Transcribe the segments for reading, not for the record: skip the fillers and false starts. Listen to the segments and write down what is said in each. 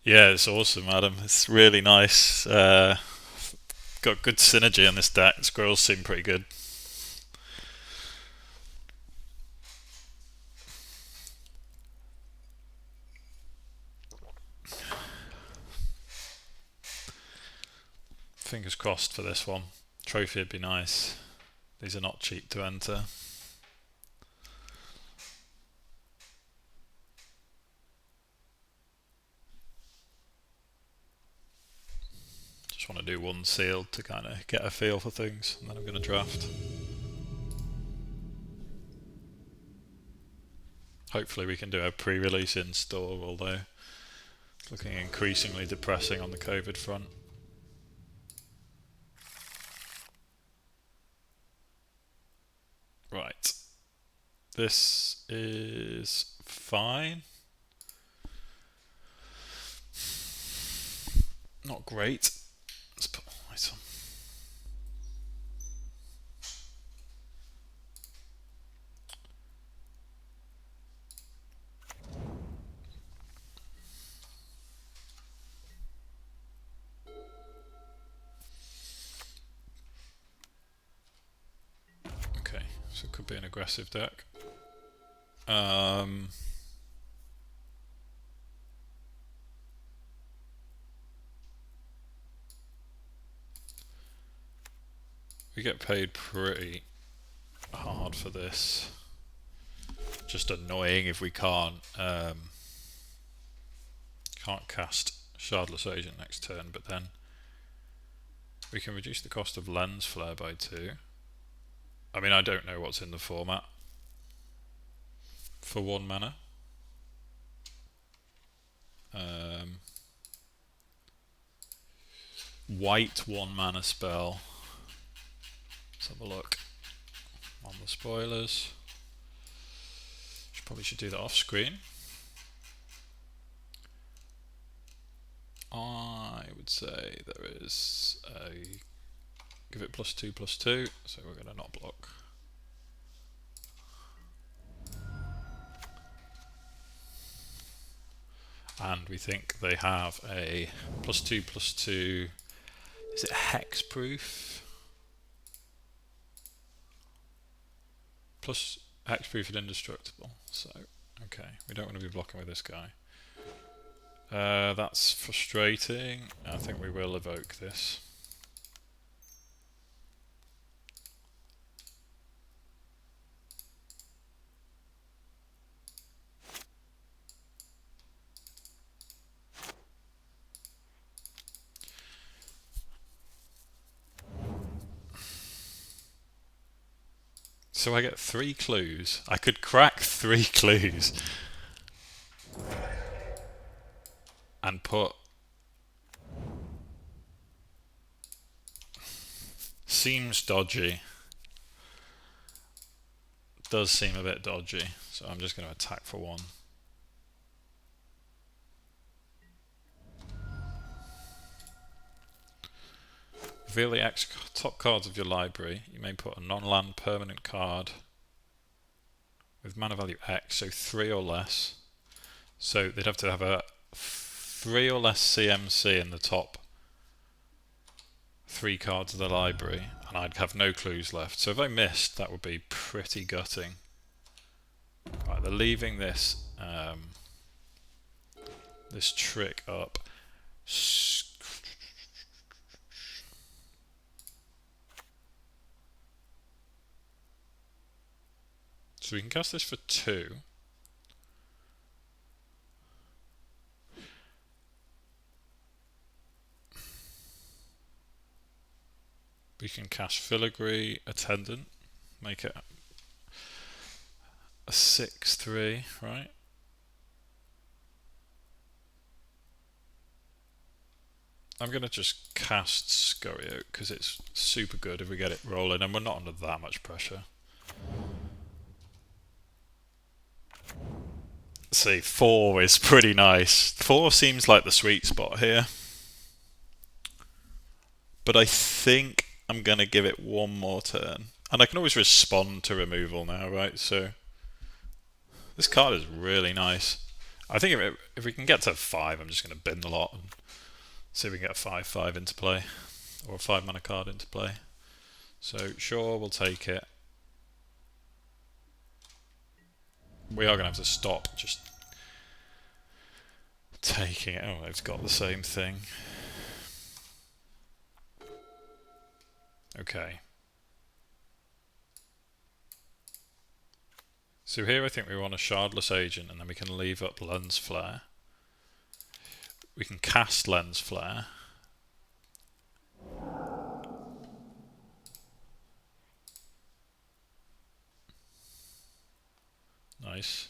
Yeah, it's awesome, Adam. It's really nice. Got good synergy on this deck. Squirrels seem pretty good. Fingers crossed for this one. Trophy would be nice. These are not cheap to enter. Just want to do one sealed to kind of get a feel for things, and then I'm going to draft. Hopefully we can do a pre-release in store, although it's looking increasingly depressing on the COVID front. Right. This is fine. Not great. Let's put white on. Okay, so it could be an aggressive deck. We get paid pretty hard for this. Just annoying if we can't cast Shardless Agent next turn, but then we can reduce the cost of Lens Flare by 2. I mean, I don't know what's in the format for 1 mana. White 1 mana spell. Let's have a look on the spoilers. Probably should do that off screen. I would say there is a give it +2/+2, so we're going to not block. And we think they have a +2/+2. Is it hexproof? Plus hexproof and indestructible. So, okay, we don't want to be blocking with this guy. That's frustrating. I think we will evoke this. So I get 3 clues. I could crack 3 clues and put seems dodgy. Does seem a bit dodgy, so I'm just going to attack for 1. Reveal the X top cards of your library. You may put a non-land permanent card with mana value X, so 3 or less. So they'd have to have a 3 or less CMC in the top 3 cards of the library, and I'd have no clues left. So if I missed, that would be pretty gutting. Right, they're leaving this this trick up. So we can cast this for 2. We can cast Filigree Attendant, make it a 6/3, right? I'm going to just cast Scurry Oak because it's super good if we get it rolling, and we're not under that much pressure. See, 4 is pretty nice. 4 seems like the sweet spot here. But I think I'm going to give it 1 more turn. And I can always respond to removal now, right? So this card is really nice. I think if we can get to 5, I'm just going to bin the lot and see if we can get a 5/5 into play, or a 5 mana card into play. So sure, we'll take it. We are going to have to stop just taking it. Oh, it's got the same thing. Okay. So here I think we want a Shardless Agent, and then we can leave up Lens Flare. We can cast Lens Flare. Nice.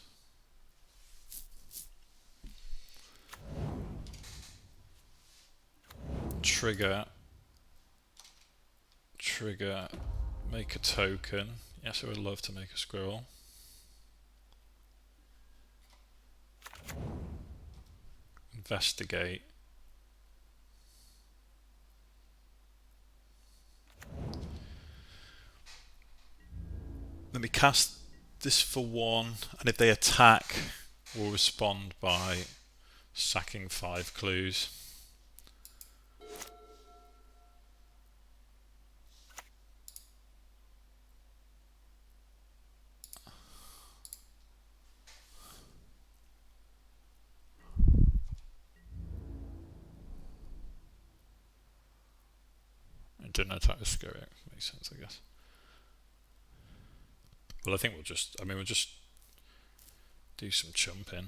Trigger, make a token. Yes, I would love to make a squirrel. Investigate. Let me cast this for 1, and if they attack, we'll respond by sacking 5 clues. It didn't attack the Squirrel. Makes sense, I guess. Well, I think we'll just do some chumping.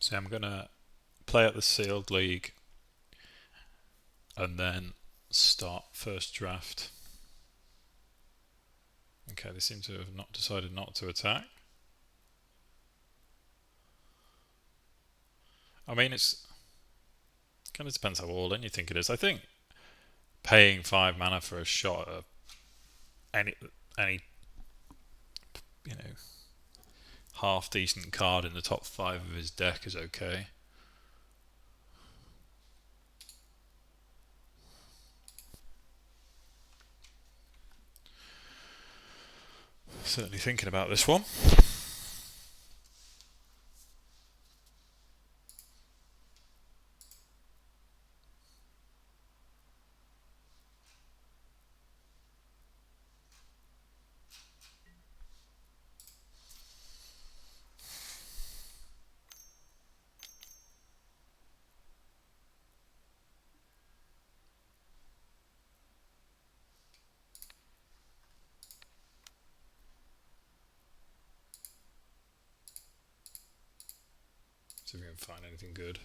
So I'm going to play at the Sealed League and then start first draft. Okay, they seem to have not decided not to attack. I mean, it's kind of depends how all in you think it is. I think paying 5 mana for a shot at any half decent card in the top 5 of his deck is okay. Certainly thinking about this one. See if we can find anything good.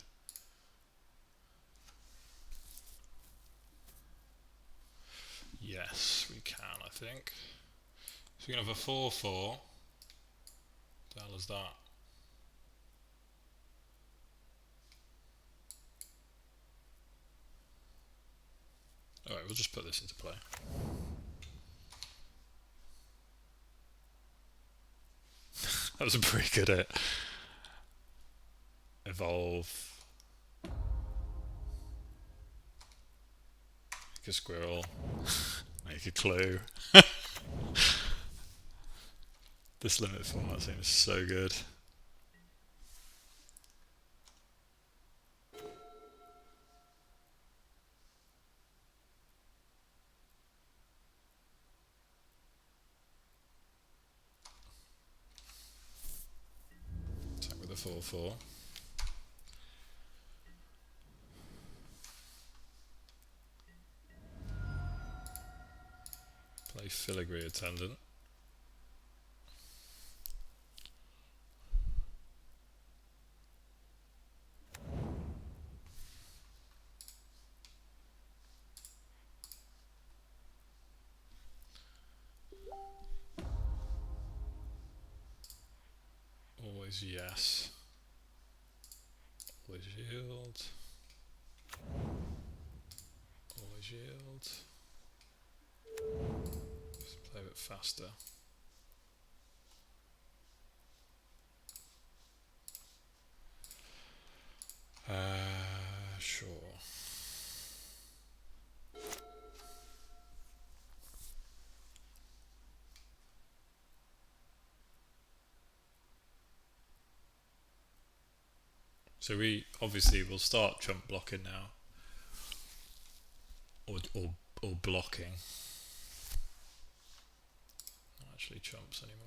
Yes, we can, I think. So we can have a 4/4. What the hell is that? Alright, we'll just put this into play. That was a pretty good hit. Evolve. Make a squirrel. Make a clue. This limit format seems so good. Attack with a 4/4. Play Filigree Attendant. Always yes. Always yield. Always yield. Let's play a bit faster. Sure. So we obviously will start trump blocking now, or blocking. Not actually trumps anymore.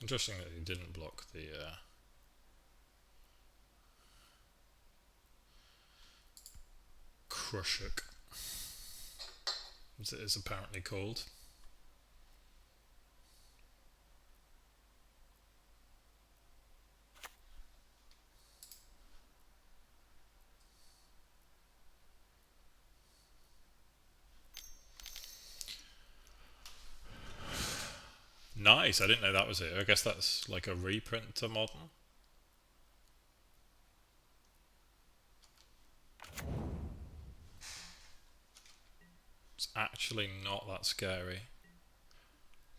Interesting that he didn't block the Krushuk, as it is apparently called. Nice, I didn't know that was it. I guess that's like a reprint to modern. It's actually not that scary,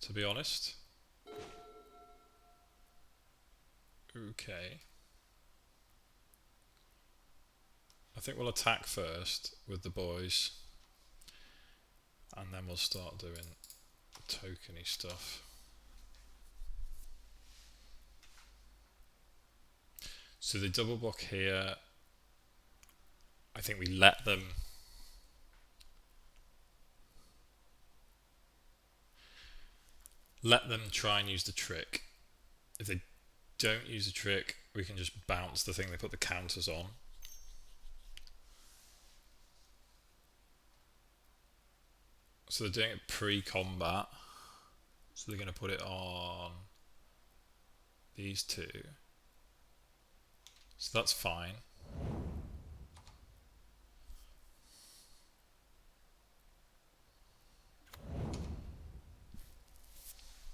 to be honest. Okay. I think we'll attack first with the boys, and then we'll start doing tokeny stuff. So they double block here. I think we let them try and use the trick. If they don't use the trick, we can just bounce the thing they put the counters on. So they're doing it pre-combat. So they're going to put it on these two. So that's fine.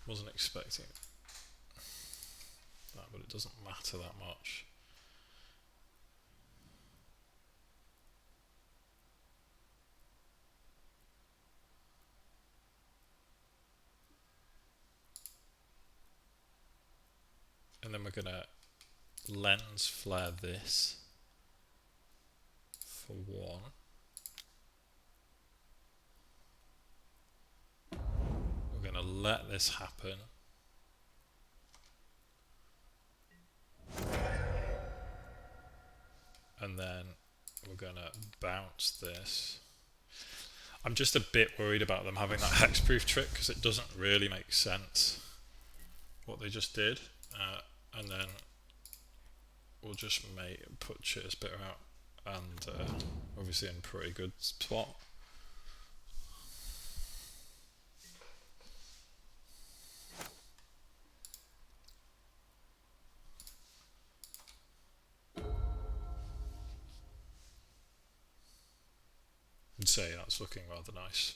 Wasn't expecting that, but it doesn't matter that much. And then we're going to lens flare this for 1. We're going to let this happen. And then we're going to bounce this. I'm just a bit worried about them having that hexproof trick because it doesn't really make sense what they just did. And then we'll just put Chitter's Bitter out, and obviously in pretty good spot. I'd say that's looking rather nice.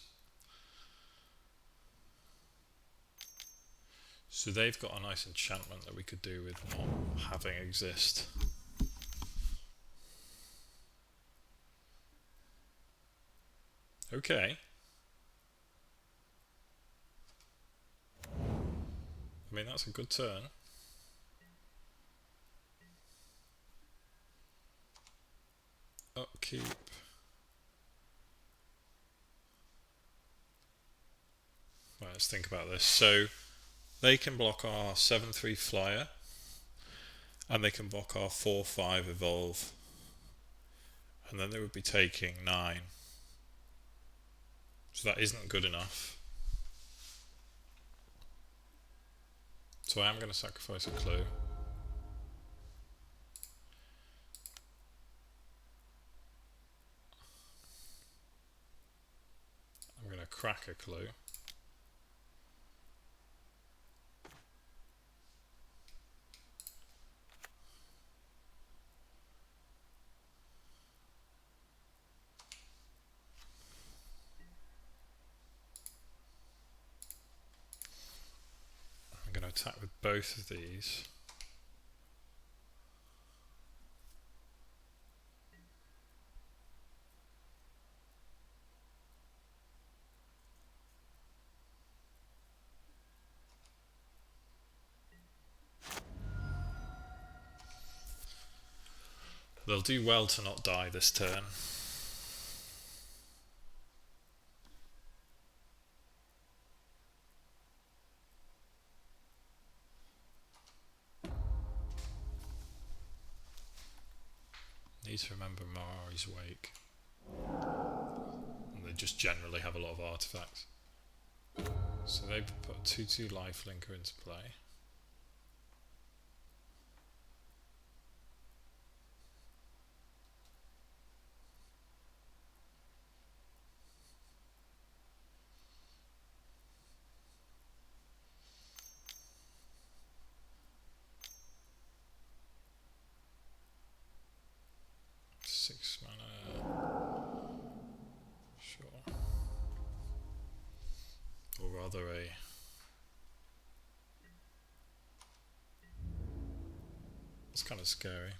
So they've got a nice enchantment that we could do with not having exist. Okay. I mean, that's a good turn. Upkeep. Right, let's think about this. So they can block our 7/3 flyer, and they can block our 4/5 evolve, and then they would be taking 9. So that isn't good enough. So I am going to sacrifice a clue. I'm going to crack a clue. attack with both of these. They'll do well to not die this turn. Need to remember Mari's Wake. And they just generally have a lot of artifacts. So they put a 2/2 lifelinker into play. Six mana. Sure. Or rather a... It's kind of scary.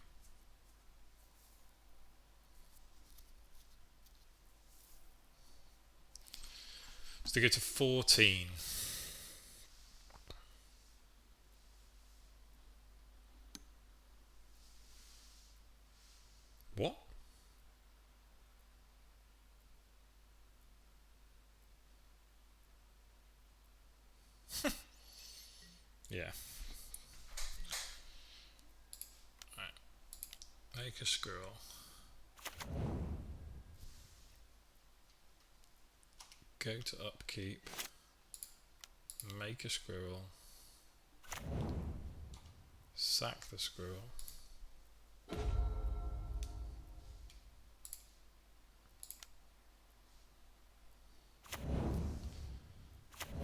So to go to 14. What? Yeah. Right. Make a squirrel. Go to upkeep. Make a squirrel. Sack the squirrel.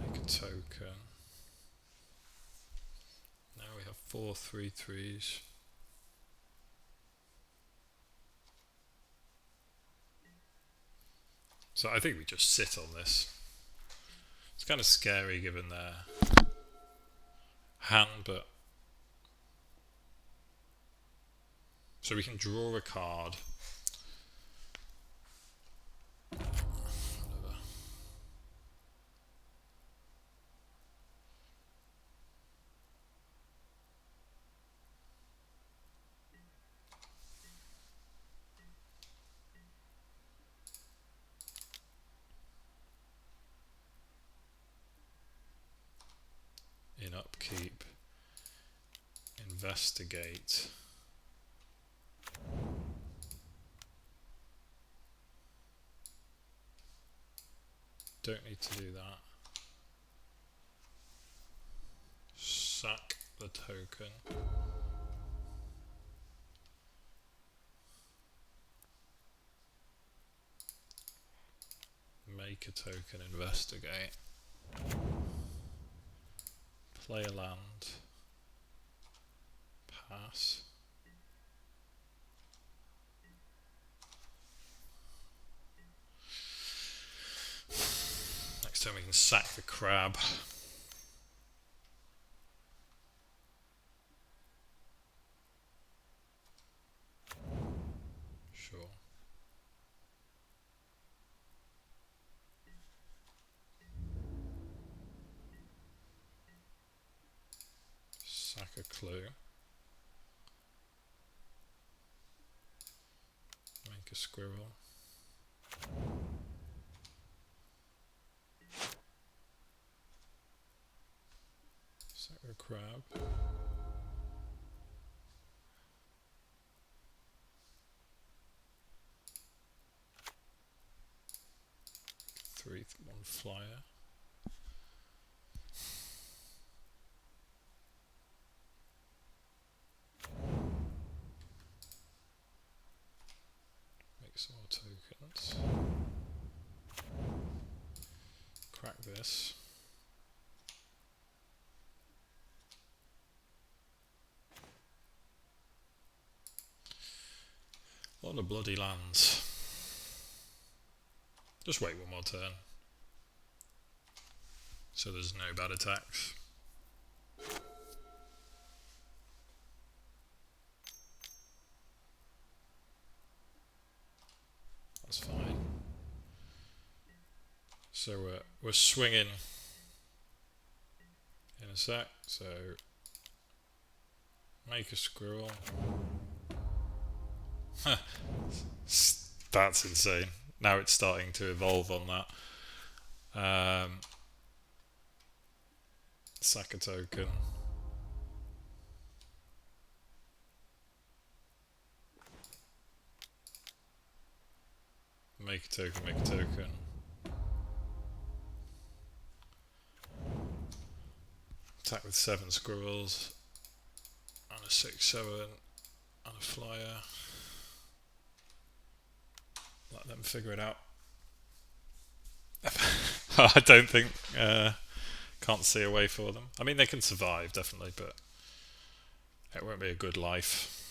Make a token. Now we have 4 3/3s. So I think we just sit on this. It's kind of scary given their hand, but... So we can draw a card. Whatever. In upkeep, investigate. Don't need to do that. Sack the token. Make a token, investigate. Play a land. Pass. Next time we can sack the crab. Sure. Sack a clue. Make a squirrel. Sack a crab. One flyer. Make some more tokens. Crack this. A lot of bloody lands. Just wait one more turn. So there's no bad attacks. That's fine. So we're swinging in a sec. So make a squirrel. That's insane. Now it's starting to evolve on that. Sack a token. Make a token, make a token. Attack with 7 squirrels. And a 6/7. And a flyer. Let them figure it out. I don't think... can't see a way for them. I mean, they can survive, definitely, but it won't be a good life.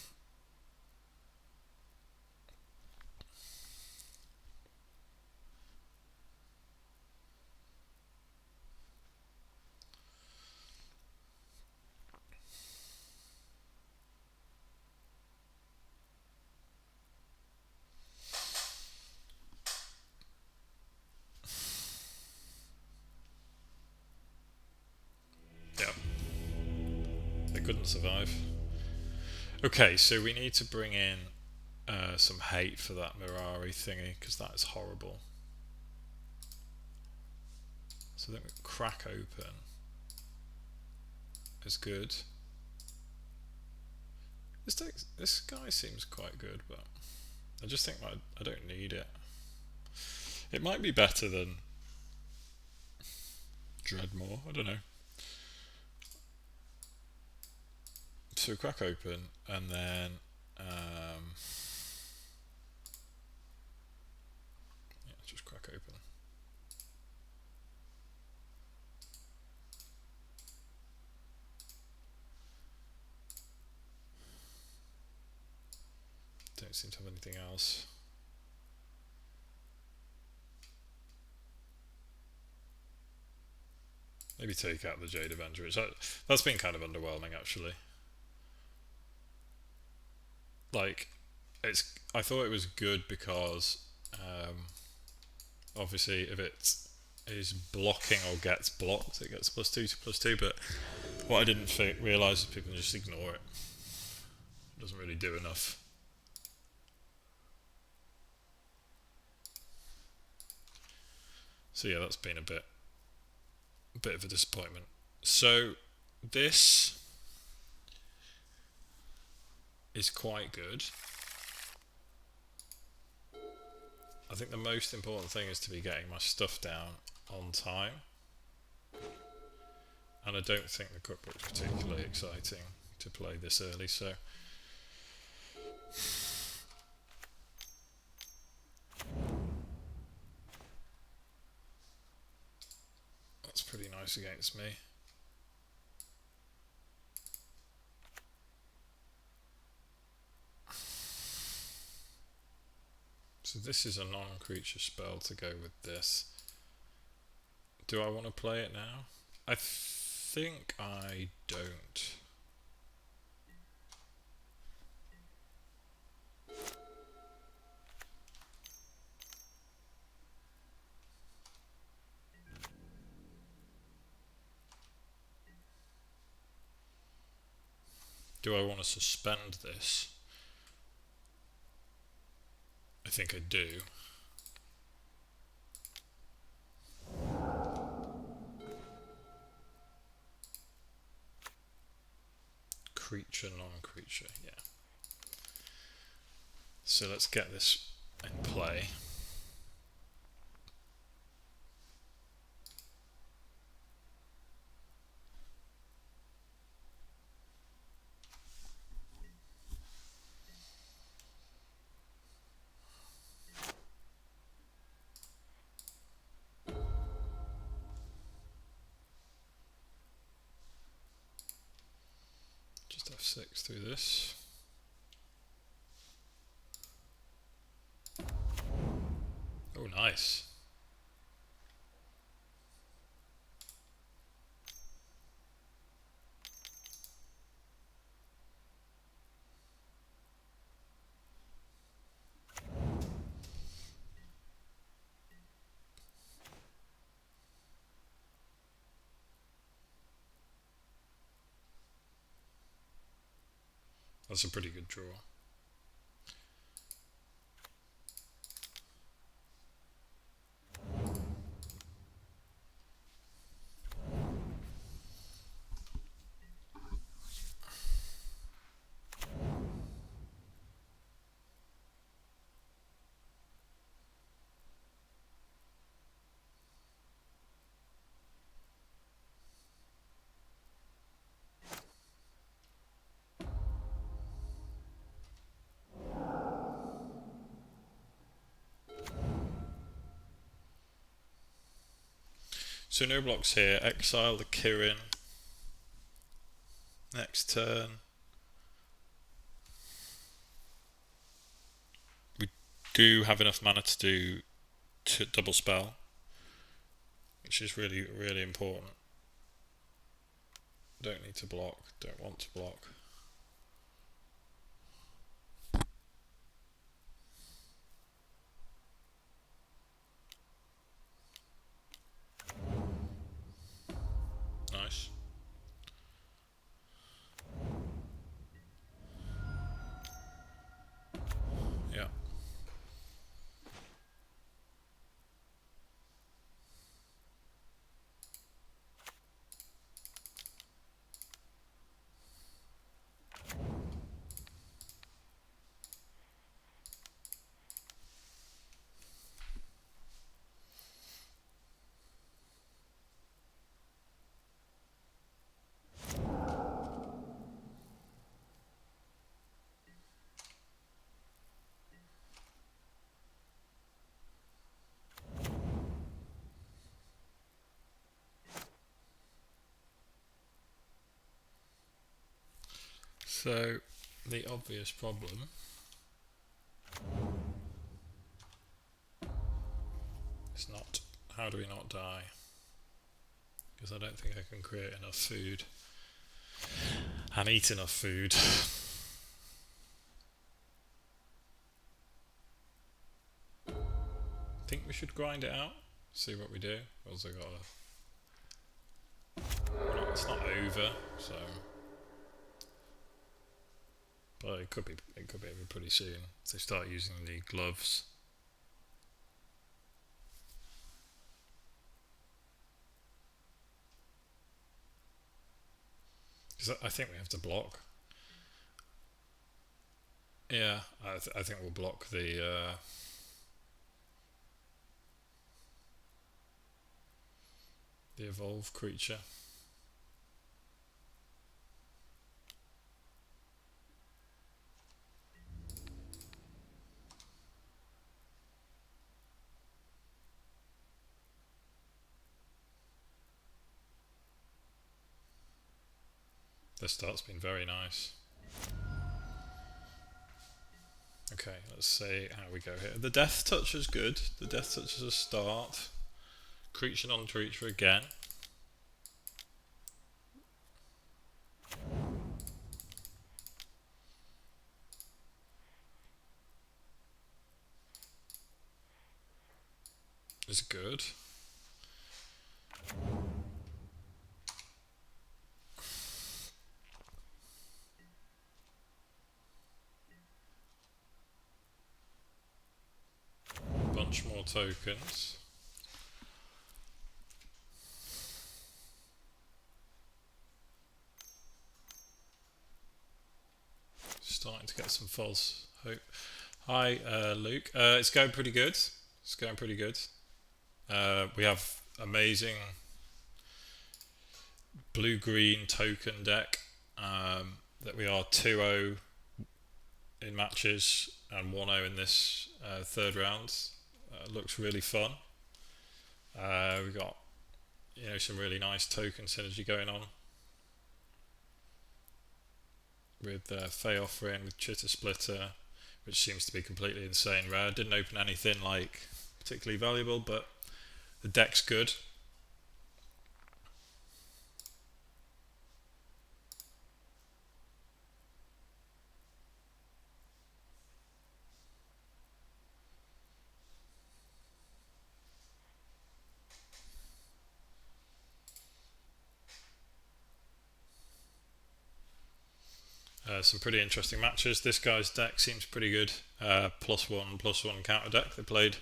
Yeah. They couldn't survive. Okay, so we need to bring in some hate for that Mirari thingy, because that is horrible. So then crack open is good. This guy seems quite good, but I just think I don't need it. It might be better than Dreadmore, I don't know. So crack open, and then yeah, just crack open. Don't seem to have anything else. Maybe take out the Jade Avenger. That's been kind of underwhelming, actually. Like, I thought it was good because obviously if it is blocking or gets blocked, it gets +2 to +2, but what I didn't realise is people just ignore it. It doesn't really do enough. So yeah, that's been a bit of a disappointment. So this is quite good. I think the most important thing is to be getting my stuff down on time. And I don't think the cookbook's particularly exciting to play this early, so that's pretty nice against me. So this is a non-creature spell to go with this. Do I want to play it now? I think I don't. Do I want to suspend this? I think I do. Creature, non-creature, yeah. So let's get this in play. Just F6 through this. Oh, nice. That's a pretty good draw. So no blocks here. Exile the Kirin. Next turn. We do have enough mana to do double spell, which is really, really important. Don't need to block. Don't want to block. Nice. Yeah. So the obvious problem is not how do we not die, because I don't think I can create enough food and eat enough food. I think we should grind it out, see what we do. We've also got it's not over, so but it could be over pretty soon if they start using the gloves. Because I think we have to block. Yeah, I think we'll block the evolved creature. The start's been very nice. Okay, let's see how we go here. The Death Touch is good. The Death Touch is a start. Creature non-creature again. Is good. Bunch more tokens. Starting to get some false hope. Hi, Luke. It's going pretty good. It's going pretty good. We have amazing blue-green token deck that we are 2-0 in matches and 1-0 in this third round. Looks really fun. We've got some really nice token synergy going on with Fey Offering, with Chitter Splitter, which seems to be completely insane rare. Didn't open anything like particularly valuable, but the deck's good. some pretty interesting matches. This guy's deck seems pretty good. +1/+1 counter deck. They played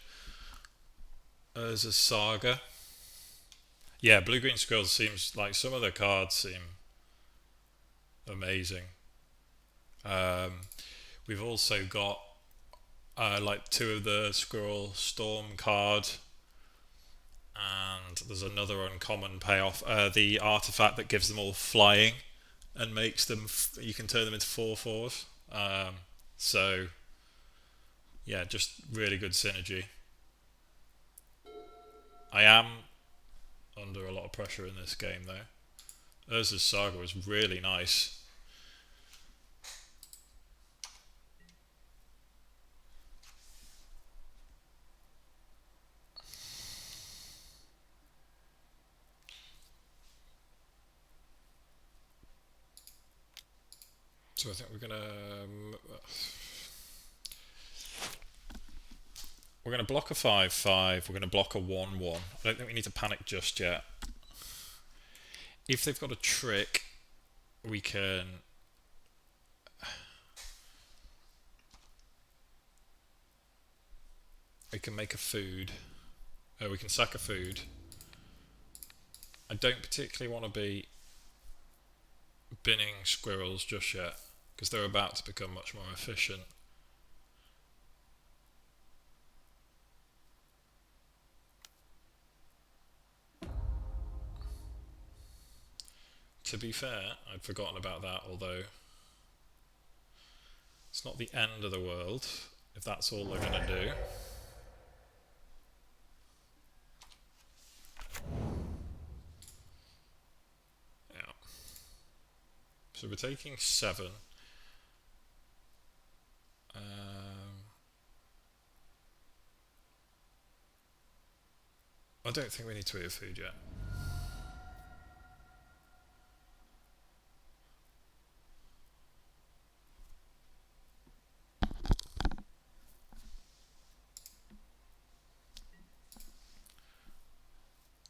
as a Saga. Yeah, blue-green Squirrels seems like some of the cards seem amazing. We've also got like 2 of the Squirrel Storm card, and there's another uncommon payoff. The artifact that gives them all flying and makes them, you can turn them into 4/4s. So yeah, just really good synergy. I am under a lot of pressure in this game though. Urza's Saga was really nice. So I think we're gonna block a 5/5. We're gonna block a 1/1. I don't think we need to panic just yet. If they've got a trick, we can make a food. We can sack a food. I don't particularly want to be binning Squirrels just yet, because they're about to become much more efficient. To be fair, I'd forgotten about that, although it's not the end of the world if that's all they're going to do. Yeah. So we're taking 7. I don't think we need to eat a food yet.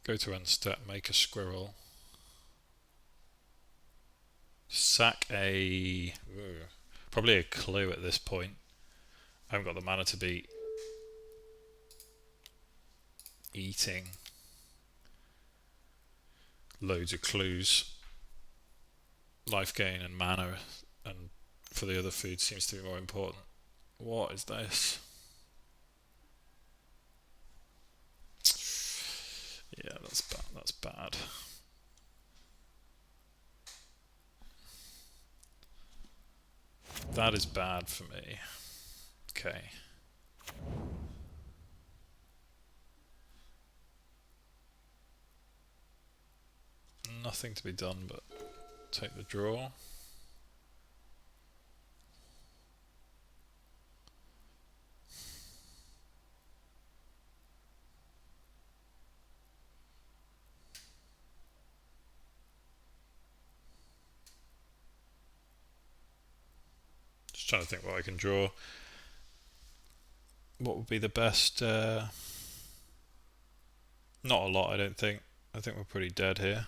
Go to end step, make a squirrel. Sack a... probably a clue at this point. I haven't got the mana to be eating loads of clues. Life gain and mana, and for the other food seems to be more important. What is this? Yeah, that's bad. That's bad. That is bad for me. Okay. Nothing to be done but take the draw. Just trying to think what I can draw. What would be the best? Not a lot, I don't think. I think we're pretty dead here.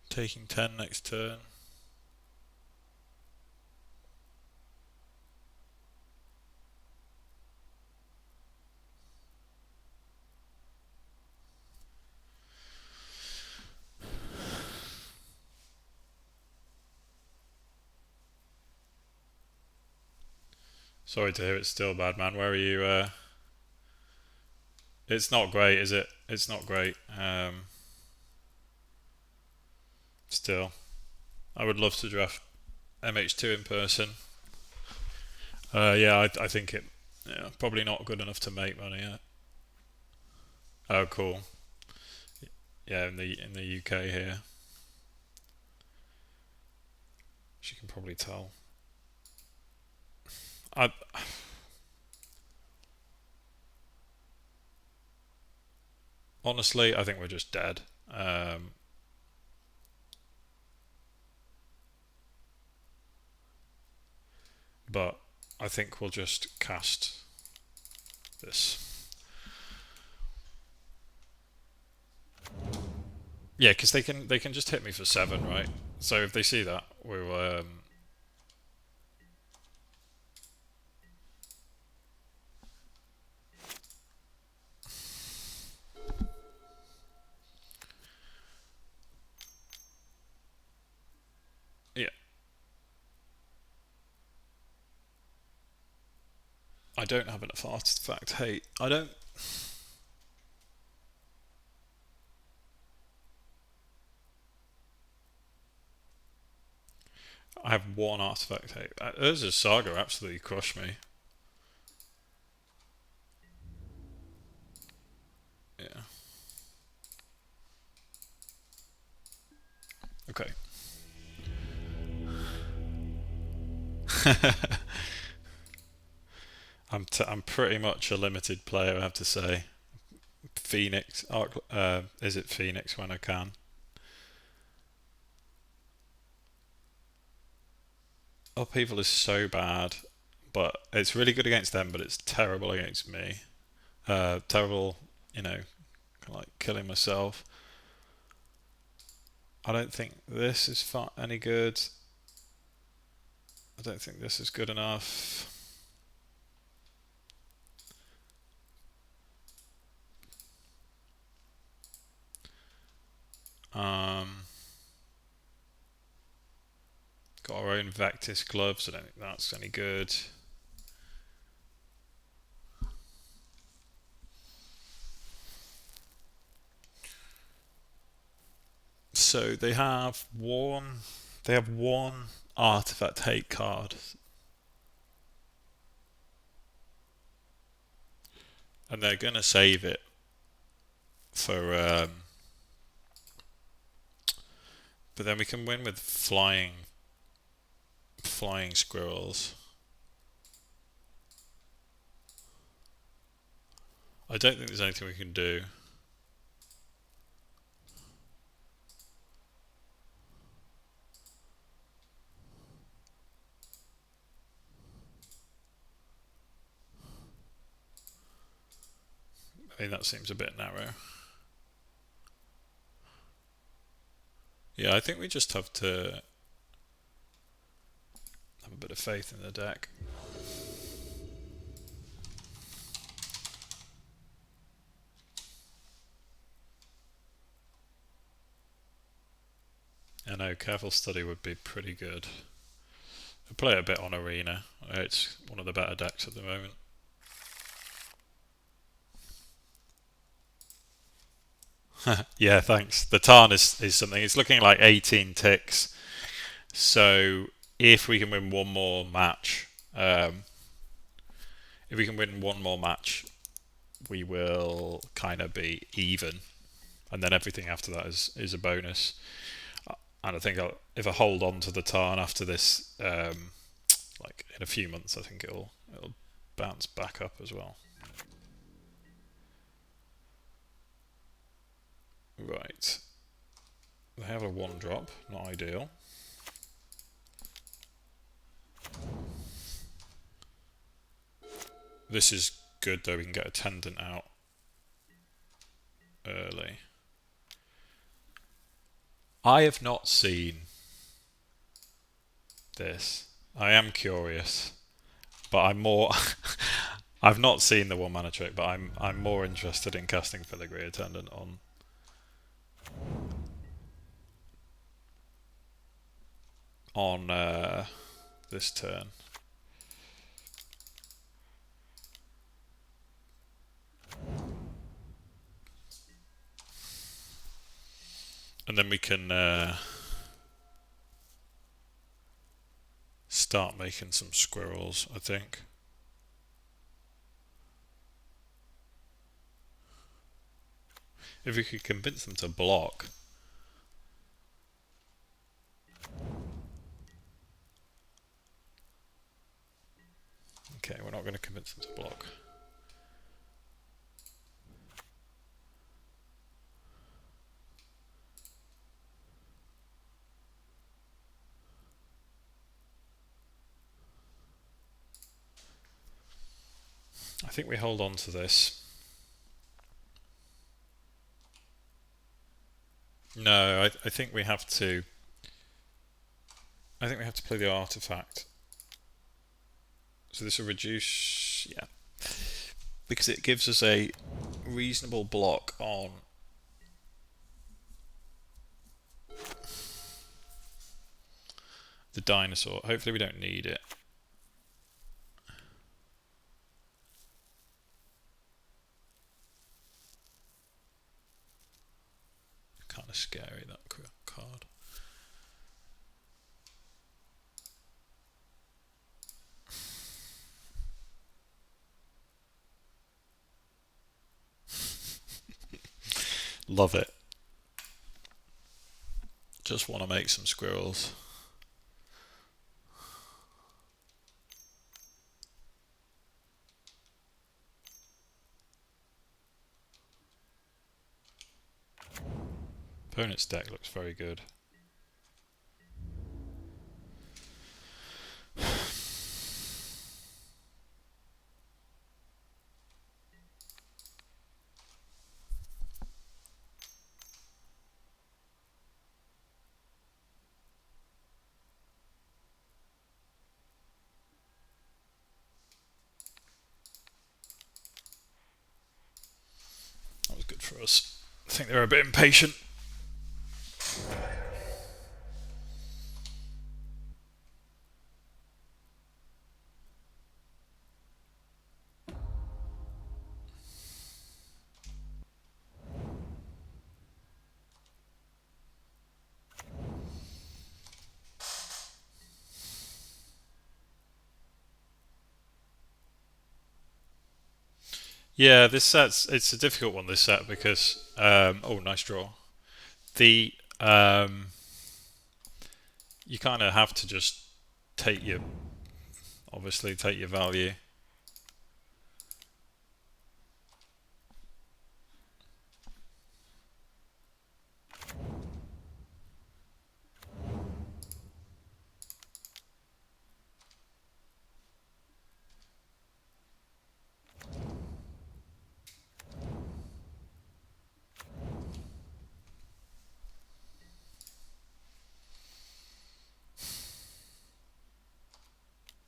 Taking 10 next turn. Sorry to hear it's still bad, man. Where are you? It's not great, is it? It's not great. Still, I would love to draft MH2 in person. Yeah, I think it. Yeah, probably not good enough to make money yet. Oh, cool. Yeah, in the UK here, she can probably tell. I honestly, I think we're just dead. But I think we'll just cast this. Yeah, because they can just hit me for 7, right? So if they see that, we'll I don't have enough artifact hate. I don't. I have one artifact hate. Urza's Saga absolutely crushed me. Yeah. Okay. I'm pretty much a limited player, I have to say. Phoenix, is it Phoenix when I can? Upheaval is so bad, but it's really good against them, but it's terrible against me. Terrible, you know, like killing myself. I don't think this is any good. I don't think this is good enough. Um, got our own Vectis gloves. I don't think that's any good. So they have one. They have one artifact hate card, and they're gonna save it for. But then we can win with flying squirrels. I don't think there's anything we can do. I mean, that seems a bit narrow. Yeah, I think we just have to have a bit of faith in the deck. I know, Careful Study would be pretty good. I play a bit on Arena. It's one of the better decks at the moment. Yeah, thanks. The Tarn is something. It's looking like 18 ticks. So if we can win one more match, if we can win one more match, we will kind of be even, and then everything after that is a bonus. And I think if I hold on to the Tarn after this, like in a few months, I think it'll bounce back up as well. Right. They have a 1-drop, not ideal. This is good though, we can get Attendant out early. I have not seen this. I am curious, but I'm more. I've not seen the 1-mana trick, but I'm more interested in casting Filigree Attendant on this turn. And then we can start making some squirrels, I think. If we could convince them to block. Okay, we're not going to convince them to block. I think we hold on to this. No, I think we have to. I think we have to play the artifact. So this will reduce, yeah, because it gives us a reasonable block on the dinosaur. Hopefully we don't need it. of scary, that card. Love it. Just want to make some squirrels. Opponent's deck looks very good. That was good for us. I think they're a bit impatient. Yeah, it's a difficult one, this set, because oh, nice draw. The you kind of have to just take your value.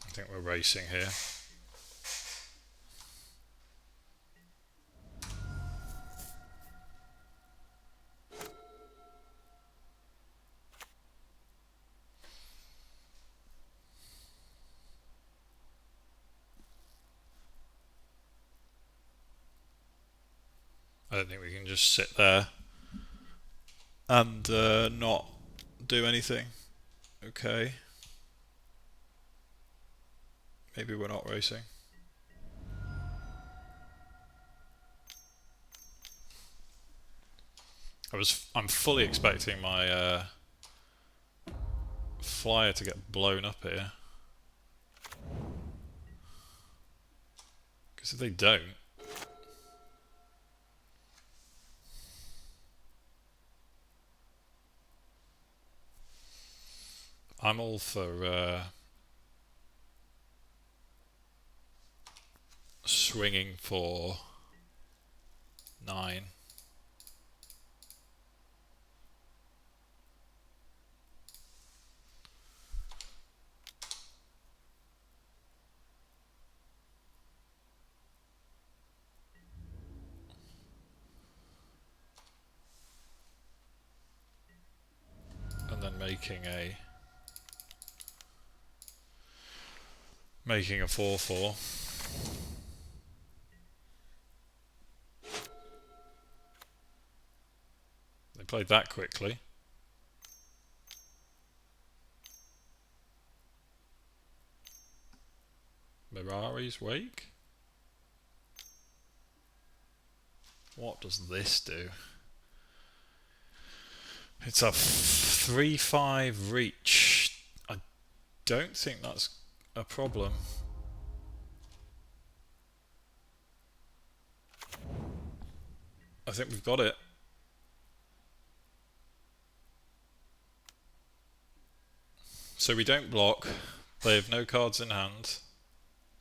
I think we're racing here. I don't think we can just sit there and not do anything. Okay. Maybe we're not racing. I'm fully expecting my flyer to get blown up here. Because if they don't, I'm all for swinging for 9. And then making a 4/4. They played that quickly. Mirari's Wake? What does this do? It's a 3/5 reach. I don't think that's a problem. I think we've got it. So we don't block. They have no cards in hand.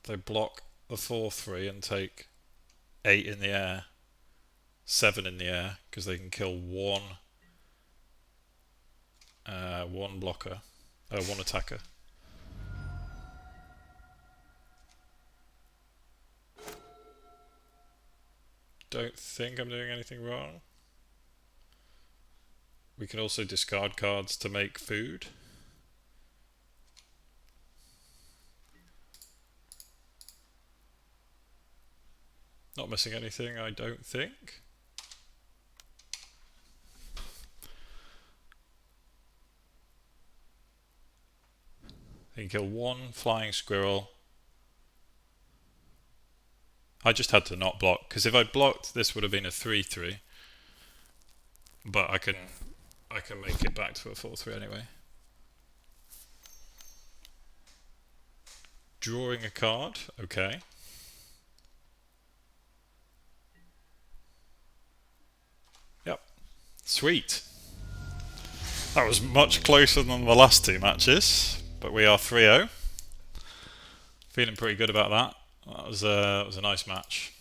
They block the 4/3 and take 8 in the air, 7 in the air, because they can kill one blocker, one attacker. Don't think I'm doing anything wrong. We can also discard cards to make food. Not missing anything, I don't think. We can kill one flying squirrel. I just had to not block, because if I'd blocked, this would have been a 3-3. But I can make it back to a 4-3 anyway. Drawing a card, okay. Yep, sweet. That was much closer than the last two matches, but we are 3-0. Feeling pretty good about that. That was a nice match.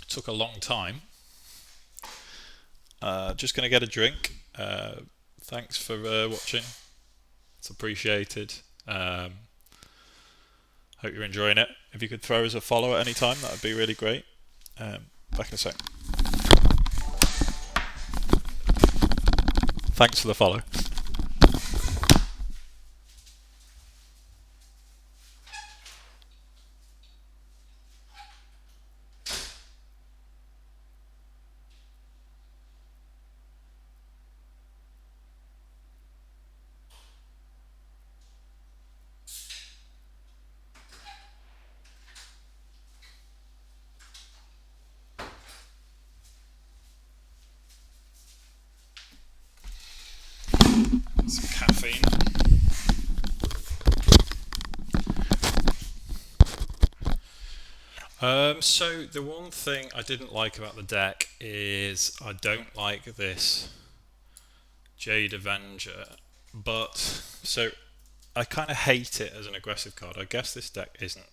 It took a long time. Just going to get a drink. Thanks for watching. It's appreciated. Hope you're enjoying it. If you could throw us a follow at any time, that would be really great. Back in a sec. Thanks for the follow. Some caffeine. So the one thing I didn't like about the deck is I don't like this Jade Avenger, but so I kind of hate it as an aggressive card. I guess this deck isn't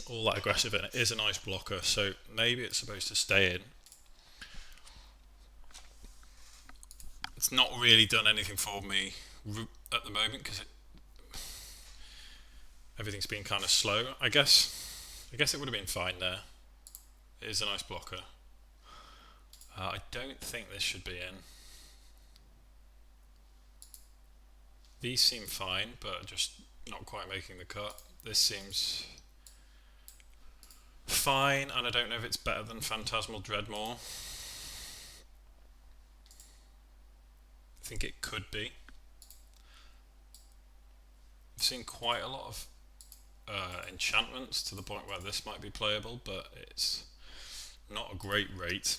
all that aggressive, and it is a nice blocker, so maybe it's supposed to stay in. It's not really done anything for me at the moment because everything's been kind of slow. I guess it would have been fine there. It is a nice blocker. I don't think this should be in. These seem fine, but just not quite making the cut. This seems fine, and I don't know if it's better than Phantasmal Dreadmore. I think it could be. I've seen quite a lot of enchantments to the point where this might be playable, but it's not a great rate.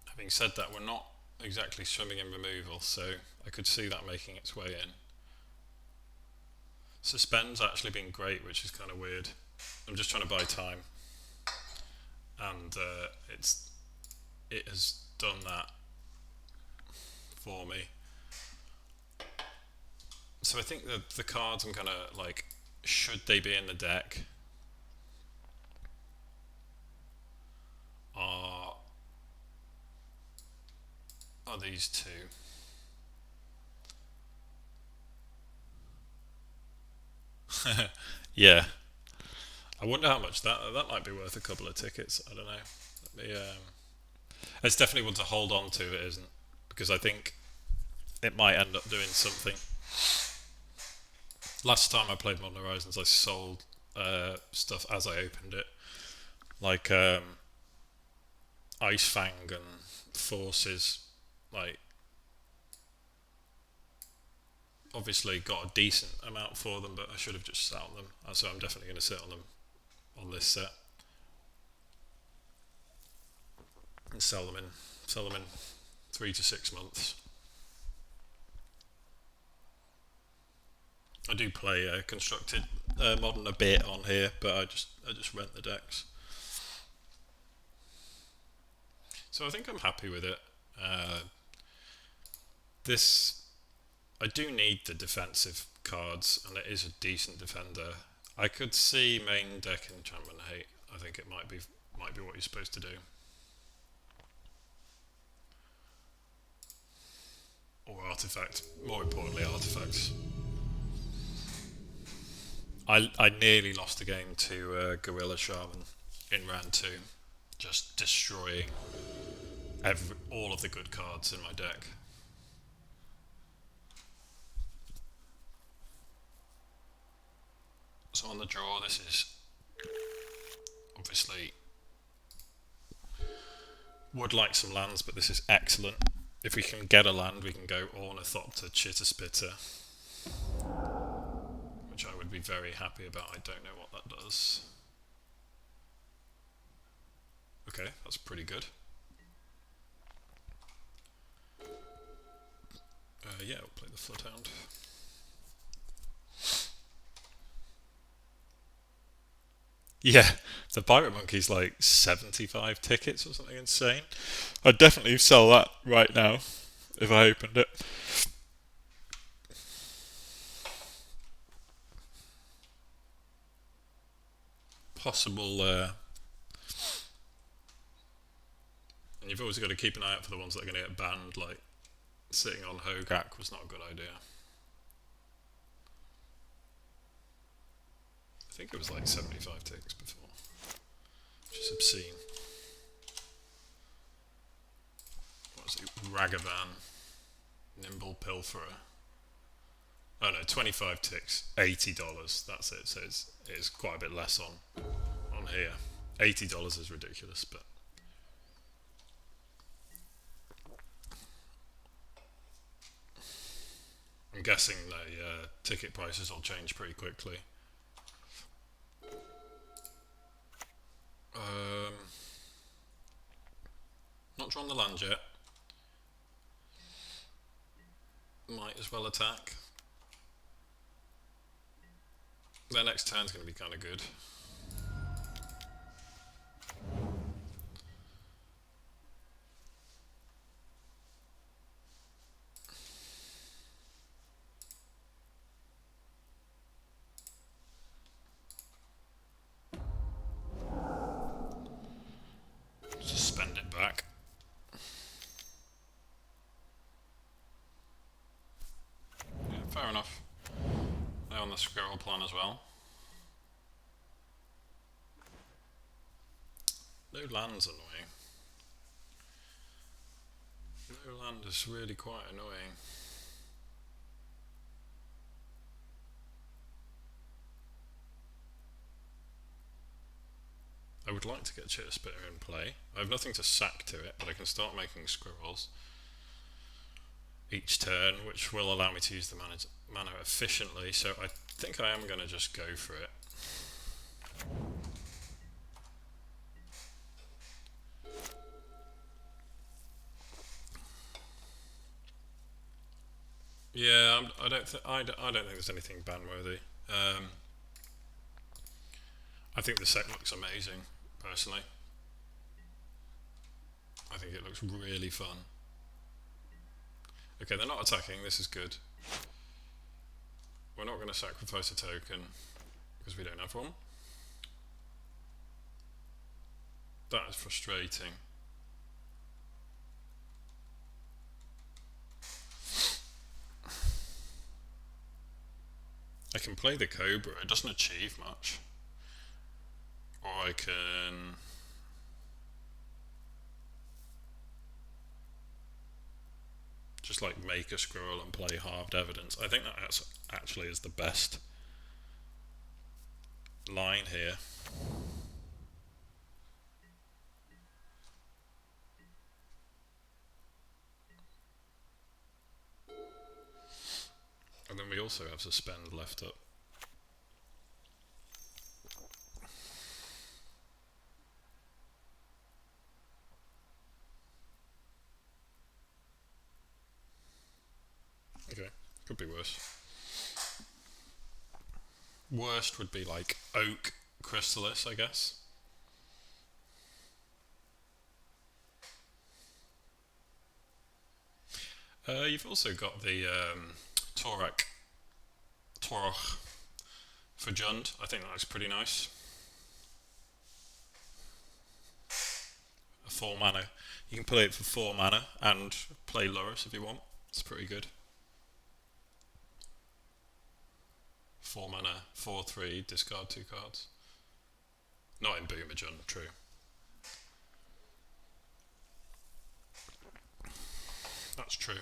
Having said that, we're not exactly swimming in removal, so I could see that making its way in. Suspend's actually been great, which is kind of weird. I'm just trying to buy time, and it has done that for me. So I think that the cards I'm gonna like, should they be in the deck, are these two. Yeah. I wonder how much that might be worth a couple of tickets. I don't know. Let me, it's definitely one to hold on to, it isn't, because I think it might end up doing something. Last time I played Modern Horizons, I sold stuff as I opened it, like Ice Fang and Forces. Like, obviously got a decent amount for them, but I should have just sat on them. So I'm definitely going to sit on them on this set and sell them in 3 to 6 months. I do play Constructed Modern a bit on here, but I just rent the decks. So I think I'm happy with it. I do need the defensive cards, and it is a decent defender. I could see main deck Enchantment Hate. I think it might be what you're supposed to do. Or Artifact. More importantly, Artifacts. I nearly lost the game to Gorilla Shaman in round 2, just destroying all of the good cards in my deck. So on the draw, this is obviously would like some lands, but this is excellent. If we can get a land, we can go Ornithopter, Chitter Spitter, which I would be very happy about. I don't know what that does. Okay, that's pretty good. Yeah, we'll play the Floodhound. Yeah, the Pirate Monkey's like 75 tickets or something insane. I'd definitely sell that right now if I opened it. Possible, and you've always got to keep an eye out for the ones that are going to get banned, like sitting on Hogak was not a good idea. I think it was like 75 ticks before, which is obscene. What was it? Ragavan, Nimble Pilferer. Oh no, 25 ticks, $80. That's it. So it's quite a bit less on here. $80 is ridiculous, but I'm guessing the ticket prices will change pretty quickly. Not drawn the land yet. Might as well attack. Their next turn's going to be kind of good. Suspend it back. Yeah, fair enough. They're on the Squirrel plan as well. No land's annoying. No land is really quite annoying. I would like to get Chitter Spitter in play. I have nothing to sack to it, but I can start making squirrels each turn, which will allow me to use the mana efficiently, so I think I am going to just go for it. Yeah, I don't think there's anything ban-worthy. I think the set looks amazing, personally. I think it looks really fun. Okay, they're not attacking, this is good. We're not going to sacrifice a token, because we don't have one. That is frustrating. I can play the Cobra, it doesn't achieve much. Or I can... just like make a squirrel and play Halved Evidence. I think that actually is the best line here. And then we also have Suspend left up. Okay, could be worse. Worst would be like Oak Chrysalis, I guess. You've also got the Torok for Jund. I think that looks pretty nice. A 4 mana. You can play it for 4 mana and play Loris if you want. It's pretty good. 4 mana, 4/3, discard 2 cards. Not in Boomer Jund, true. That's true.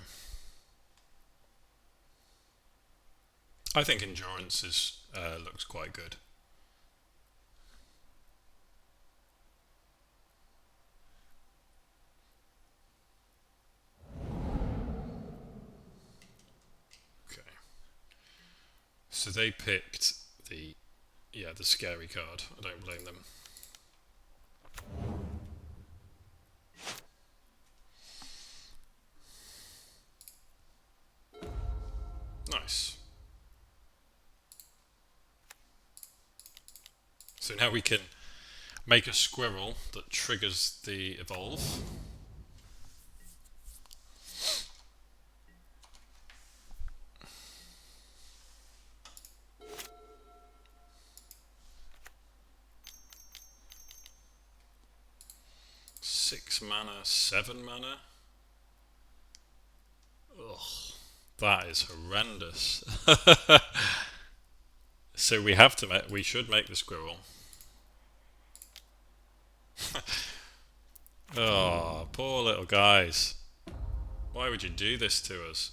I think Endurance looks quite good. So they picked the scary card. I don't blame them. Nice. So now we can make a squirrel that triggers the evolve. Six mana, 7 mana. Ugh, that is horrendous. So we should make the squirrel. Oh, poor little guys. Why would you do this to us?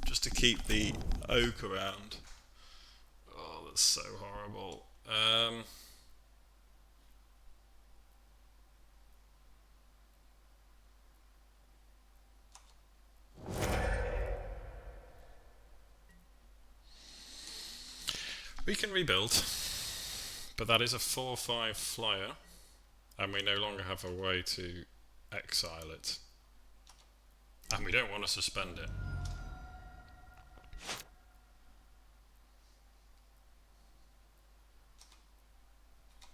Just to keep the oak around. Oh, that's so horrible. We can rebuild, but that is a 4/5 flyer, and we no longer have a way to exile it. And we don't want to suspend it.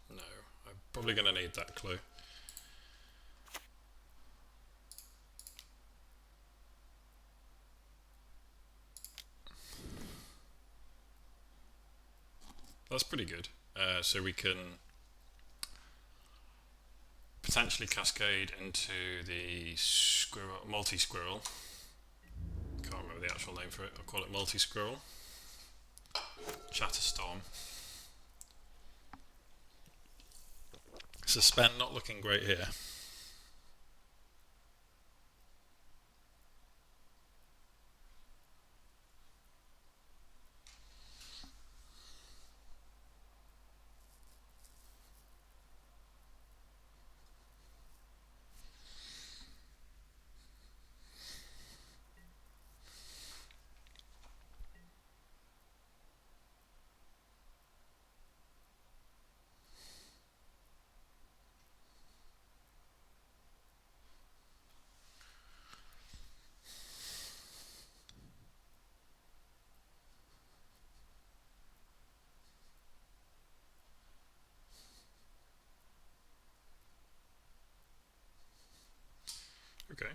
No, I'm probably going to need that clue. That's pretty good. So we can potentially cascade into the multi-squirrel. Can't remember the actual name for it. I'll call it multi-squirrel. Chatterstorm. Suspend not looking great here. Okay.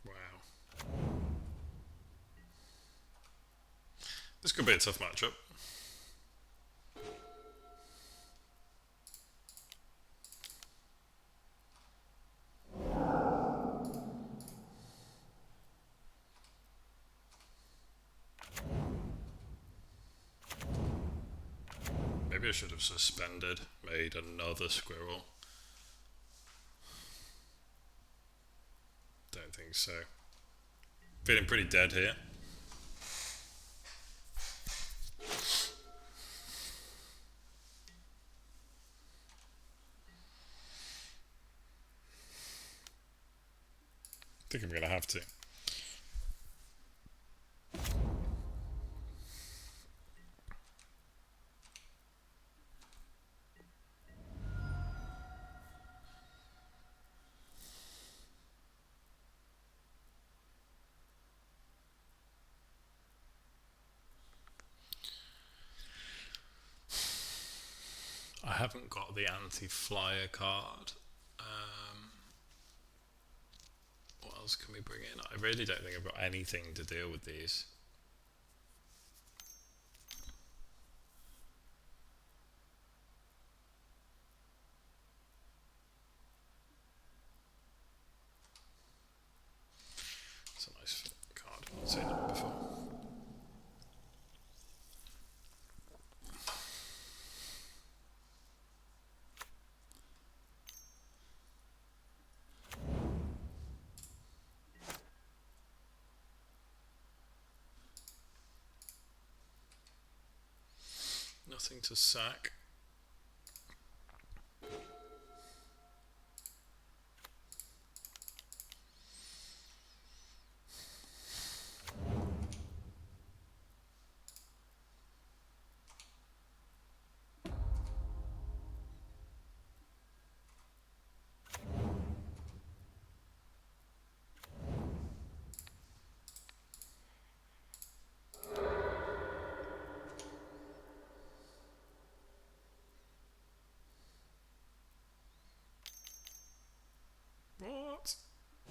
Wow. This could be a tough matchup. Maybe I should have suspended, made another squirrel. Don't think so. Feeling pretty dead here. I think I'm going to have to. I haven't got the anti-flyer card. What else can we bring in? I really don't think I've got anything to deal with these. It's a nice card. I've not seen it before. nothing to sack. What?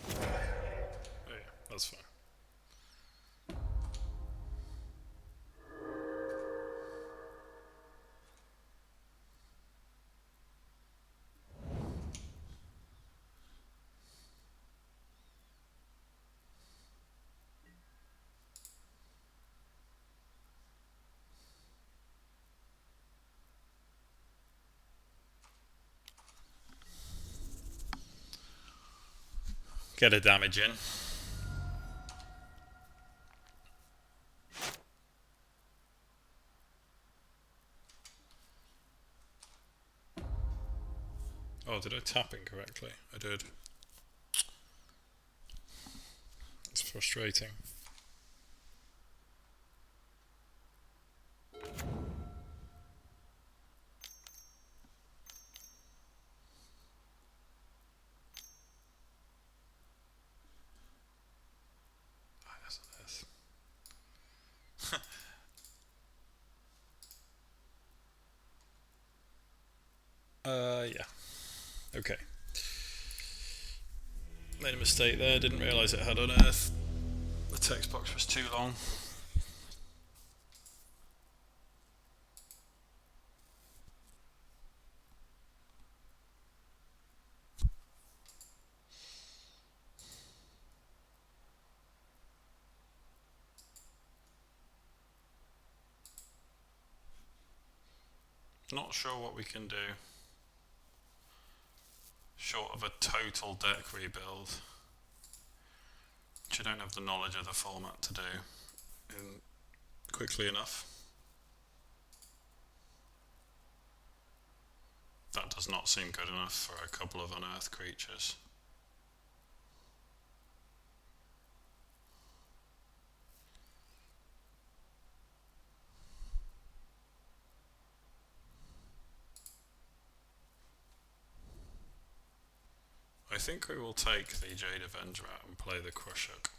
Oh yeah, that's fine. Get a damage in. Oh, did I tap incorrectly? I did. It's frustrating. Oh, that's an earth. Yeah. Okay. Made a mistake there, didn't realise it had unearth. The text box was too long. Not sure what we can do short of a total deck rebuild, which I don't have the knowledge of the format to do quickly enough. That does not seem good enough for a couple of unearthed creatures. I think we will take the Jade Avenger out and play the Crushhook.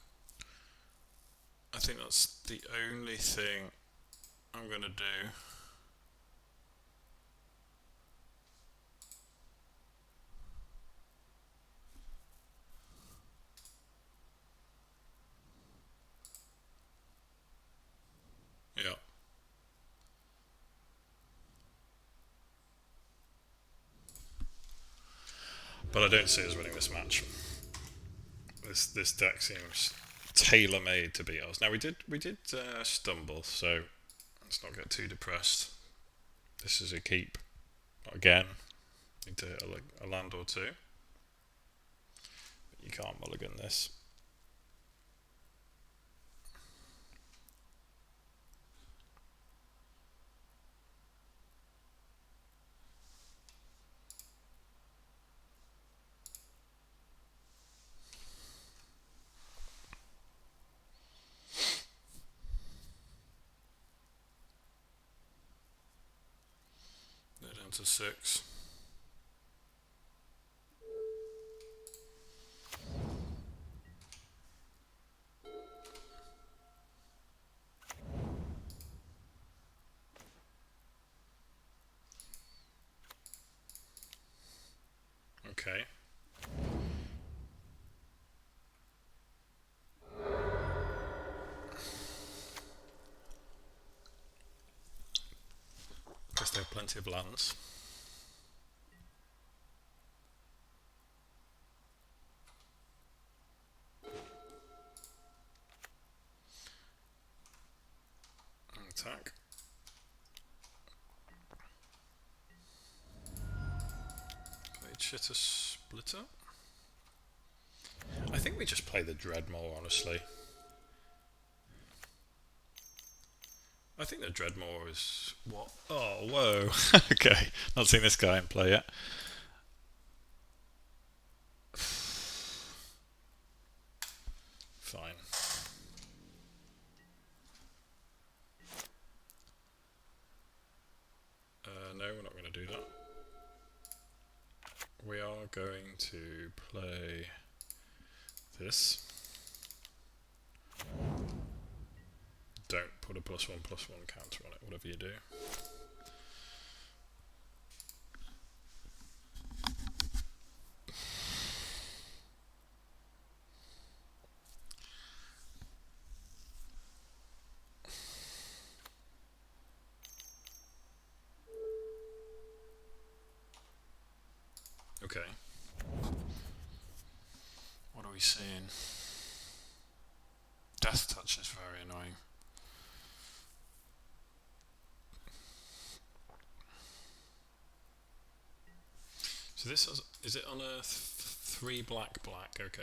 I think that's the only thing I'm going to do. Yeah. But I don't see us winning this match. This deck seems tailor-made to beat us. Now we did stumble, so let's not get too depressed. This is a keep. Again, need to hit a land or two. But you can't mulligan this. They're down to 6. Okay. Guess they have plenty of lands. Attack. Played Shitter Splitter. I think we just play the Dreadmaw, honestly. I think the Dreadmore is what? Oh, whoa. Okay, not seen this guy in play yet. Fine. No, we're not going to do that. We are going to play this. Don't put a +1/+1 counter on it, whatever you do. Okay. What are we seeing? Death Touch is very annoying. So this is it on a 3 black? Okay.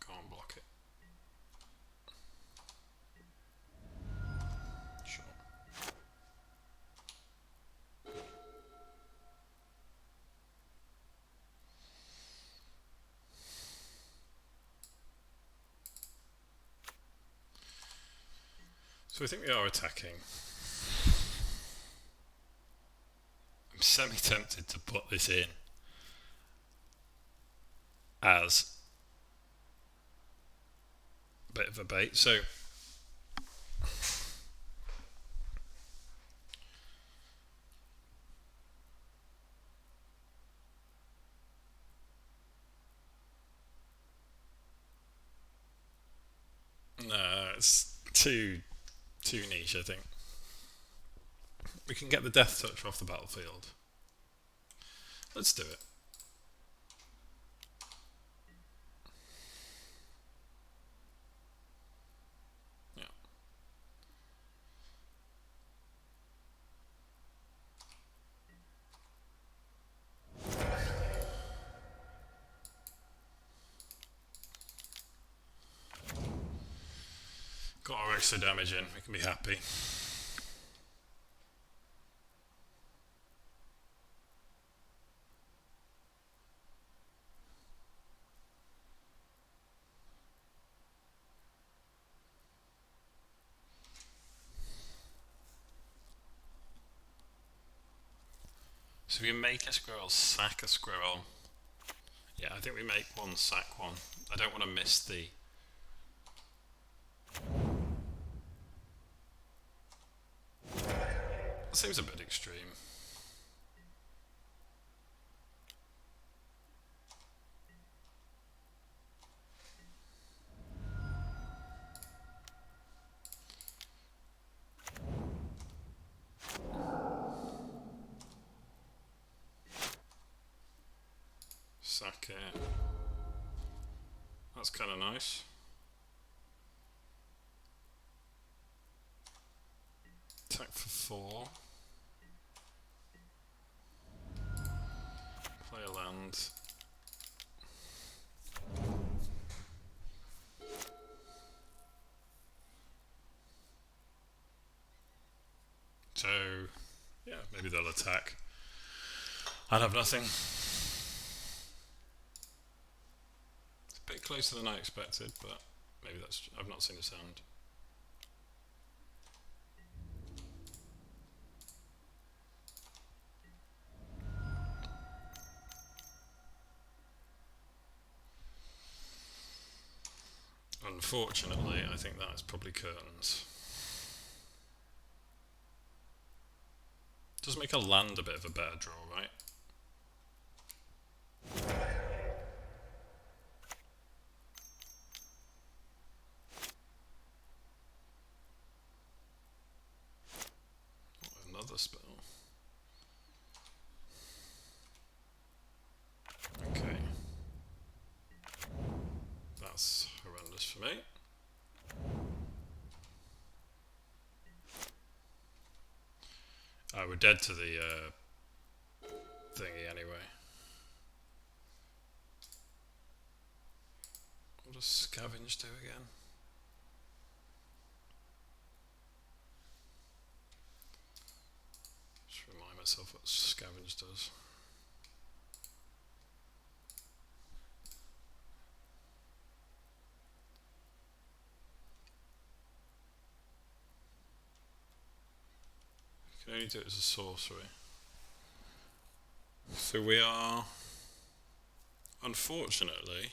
Can't block it. Sure. So I think we are attacking. I'm semi-tempted to put this in as a bit of a bait. So no, it's too niche, I think. We can get the Death Touch off the battlefield. Let's do it. Yeah. Got our extra damage in, we can be happy. So we make a squirrel, sack a squirrel. Yeah, I think we make one, sack one. I don't want to miss the... That seems a bit extreme. Sack it. That's kind of nice. Attack for 4. Play a land. So, yeah, maybe they'll attack. I'll have nothing. It's a bit closer than I expected, but maybe that's... I've not seen a sound. Unfortunately, I think that is probably curtains. Does make a land a bit of a better draw, right? Oh, another spell. Okay. That's horrendous for me. Oh, we're dead to the thingy anyway. What does scavenge do again? Just remind myself what scavenge does. You can only do it as a sorcery. So we are, unfortunately,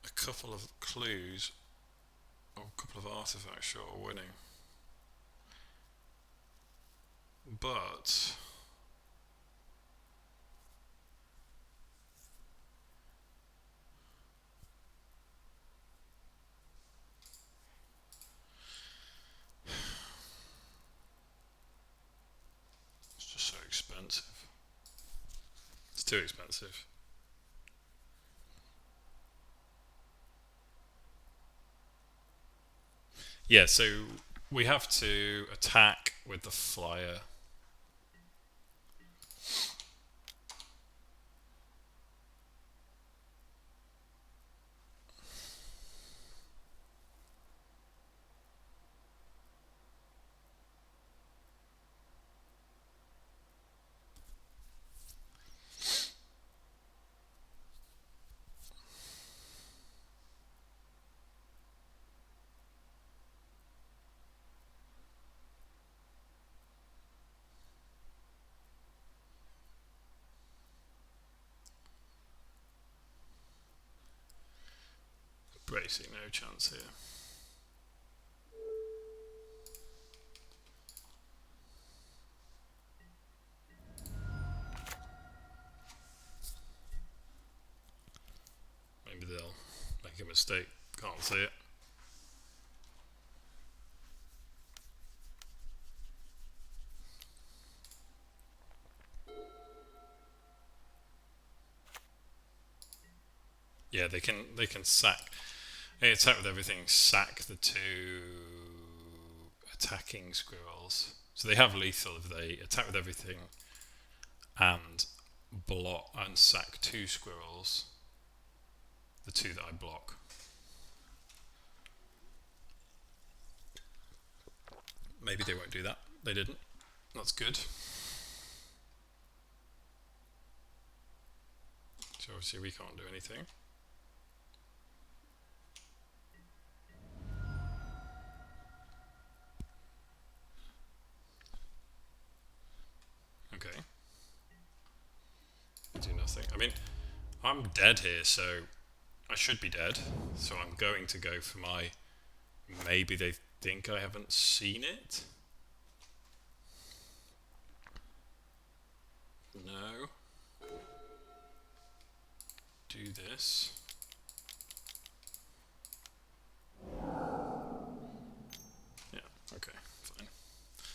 a couple of clues or a couple of artifacts short of winning. But it's just so expensive. It's too expensive. Yeah, so we have to attack with the flyer. Basically no chance here. Maybe they'll make a mistake. Can't see it. Yeah, they can sack. They attack with everything. Sack the two attacking squirrels. So they have lethal if they attack with everything and block and sack two squirrels. The two that I block. Maybe they won't do that. They didn't. That's good. So obviously we can't do anything. Okay. Do nothing. I mean, I'm dead here, so I should be dead. So I'm going to go for my... Maybe they think I haven't seen it? No. Do this. Yeah, okay, fine.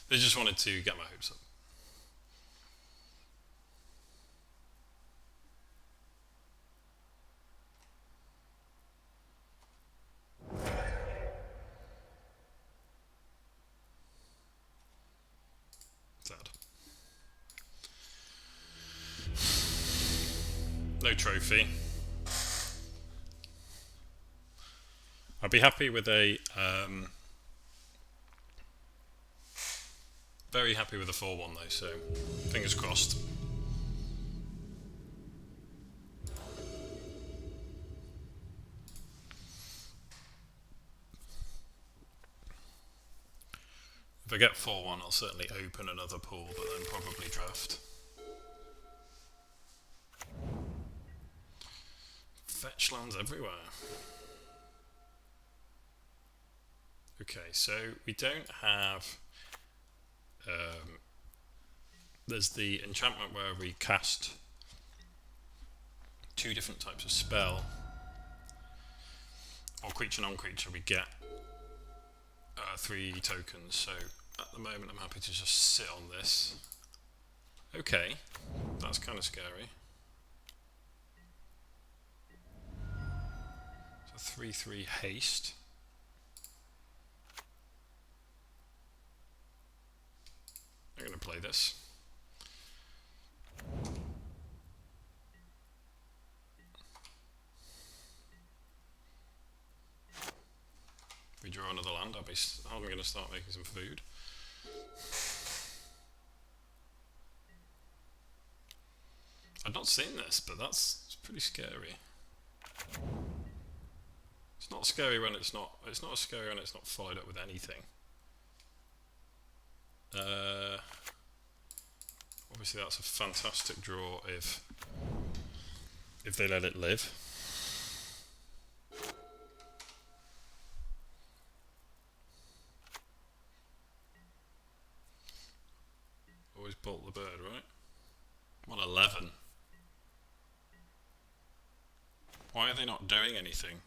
They just wanted to get my hopes up. Sad. No trophy. I'd be happy with a... very happy with a 4-1 though, so fingers crossed. If I get 4-1, I'll certainly open another pool, but then probably draft. Fetch lands everywhere. Okay, so we don't have... there's the enchantment where we cast two different types of spell, or creature non-creature, we get 3 tokens, so at the moment I'm happy to just sit on this. Okay, that's kind of scary. So 3/3 haste. I'm going to play this. draw another land, I'm going to start making some food. I've not seen this, but it's pretty scary. It's not scary when it's not. It's not scary when it's not followed up with anything. Obviously, that's a fantastic draw if they let it live. Always bolt the bird, right? 111. Why are they not doing anything?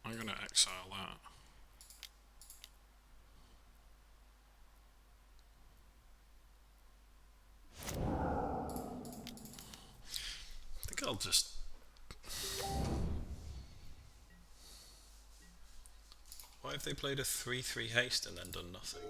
I'm going to exile that. I think I'll just... Why have they played a 3-3 haste and then done nothing?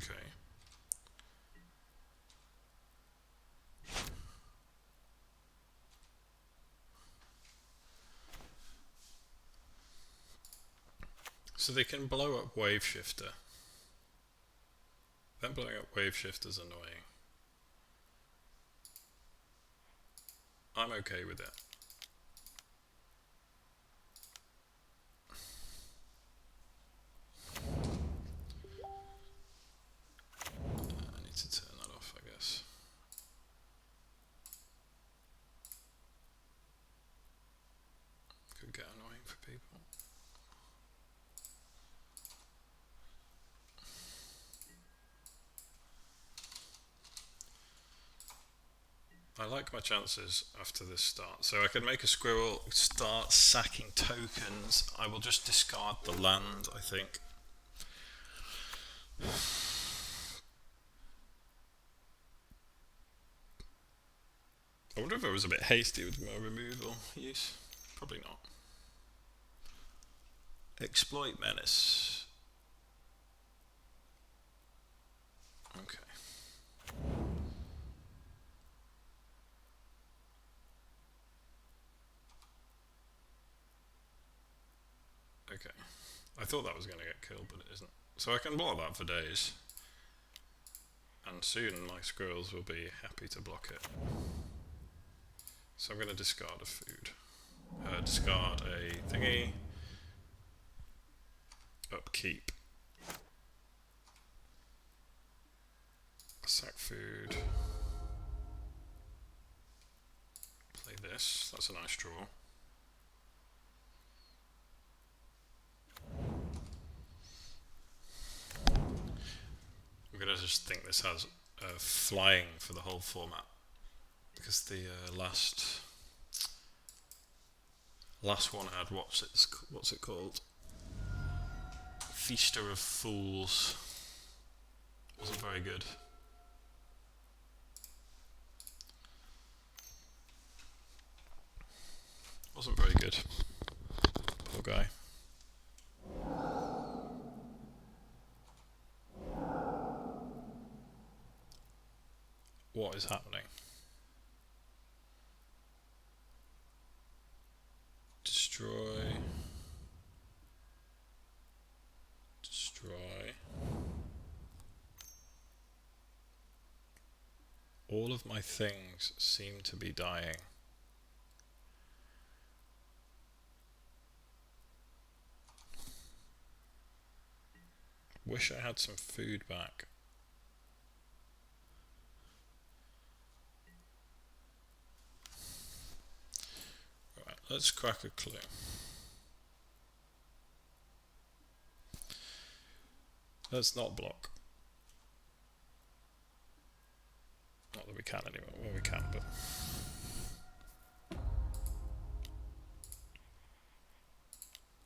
Okay. So they can blow up Wave Shifter. Them blowing up Wave Shifter's annoying. I'm okay with it. I need to turn that off, I guess. Could get annoying for people. I like my chances after this start. So I can make a squirrel start sacking tokens. I will just discard the land, I think. I wonder if I was a bit hasty with my removal use. Probably not. Exploit Menace. Okay. Okay. I thought that was going to get killed, but it isn't. So I can block that for days. And soon my squirrels will be happy to block it. So I'm going to discard a food. Discard a thingy. Upkeep. Sack food. Play this. That's a nice draw. I'm going to just think this has flying for the whole format. Because the last one had what's it called? Feaster of Fools. Wasn't very good. Wasn't very good. Poor guy. What is happening? Destroy. Destroy. All of my things seem to be dying. Wish I had some food back. Right, let's crack a clue. Let's not block. we can anymore. Well, we can, but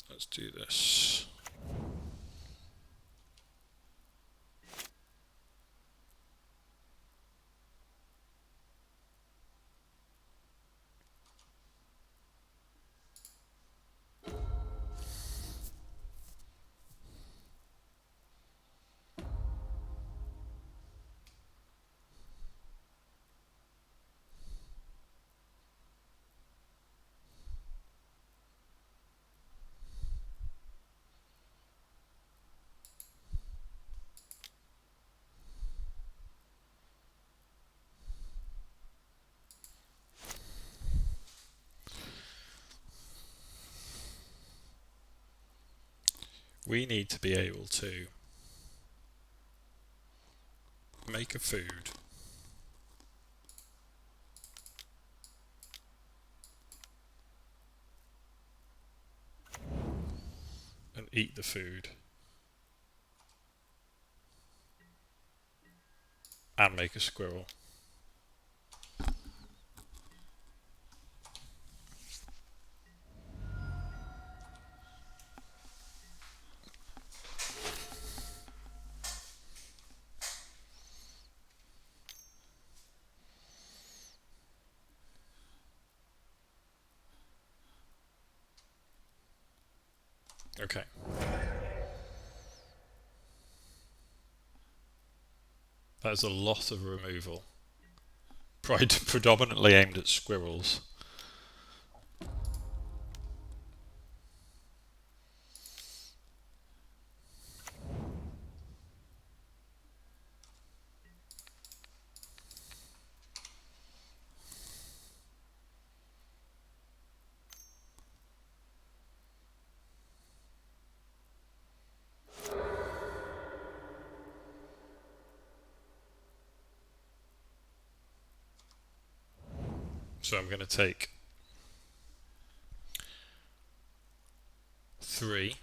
let's do this. We need to be able to make a food and eat the food and make a squirrel. Okay. That is a lot of removal. Predominantly aimed at squirrels. So I'm going to take 3.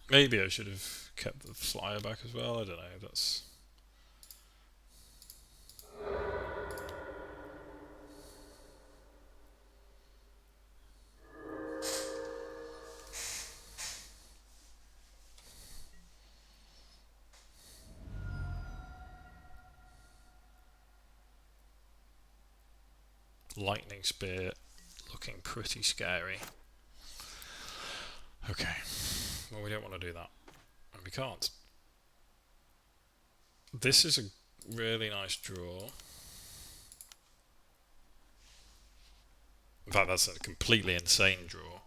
Maybe I should have kept the flyer back as well. I don't know. That's lightning spear looking pretty scary. Okay. Well, we don't want to do that. And we can't. This is a really nice draw. In fact, that's a completely insane draw.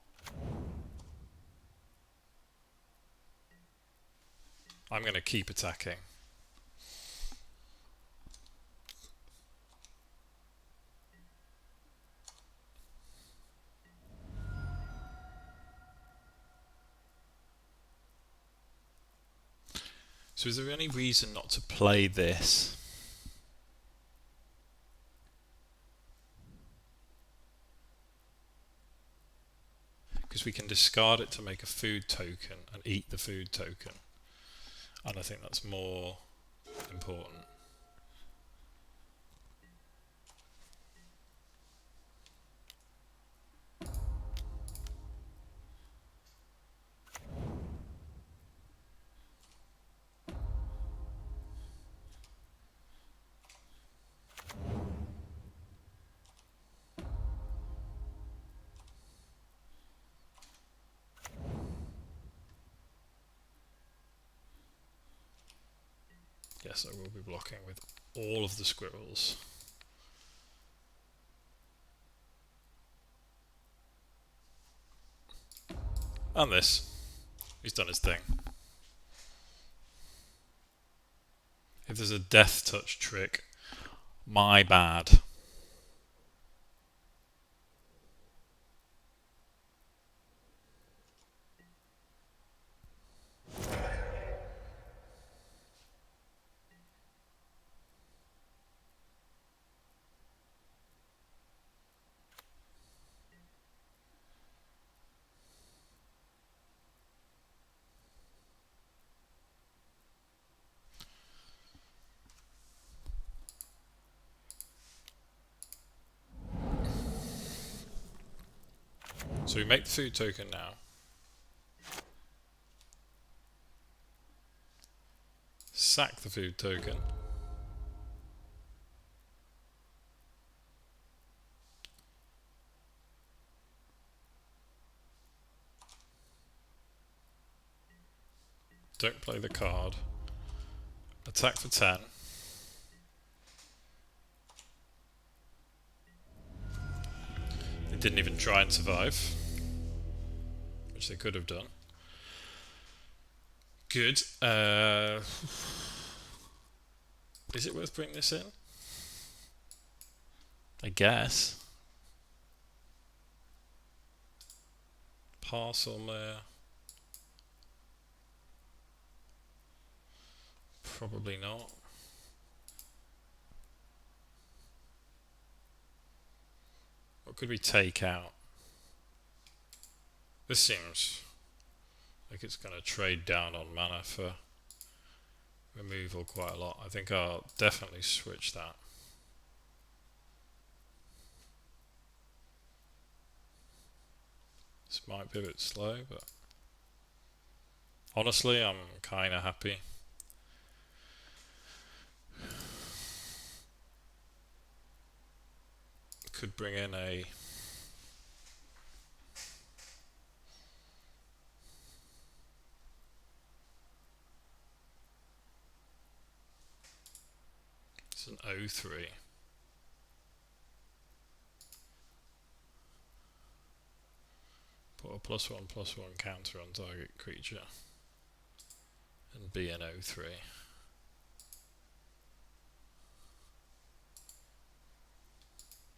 I'm going to keep attacking. So is there any reason not to play this? Because we can discard it to make a food token and eat the food token. And I think that's more important. Yes, I will be blocking with all of the squirrels. And this. He's done his thing. If there's a death touch trick, my bad. So we make the food token now. Sack the food token. Don't play the card. Attack for 10. They didn't even try and survive, which they could have done. Good. Is it worth bringing this in? I guess. Parcel Mare. Probably not. What could we take out? This seems like it's going to trade down on mana for removal quite a lot. I think I'll definitely switch that. This might be a bit slow, but honestly, I'm kind of happy. Could bring in a it's an 0/3. Put a +1/+1 counter on target creature and be an 0/3.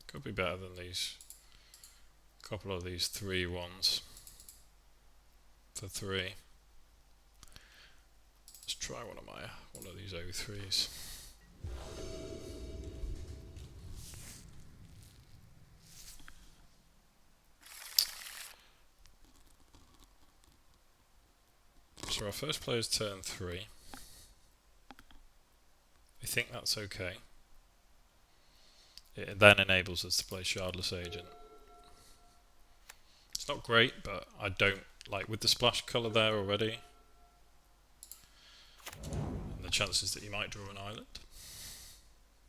Could be better than these couple of these 3/1s for 3. Let's try one of these 0/3s. So our first player's turn 3. I think that's okay. It then enables us to play Shardless Agent. It's not great, but I don't like with the splash colour there already. And the chances that you might draw an island,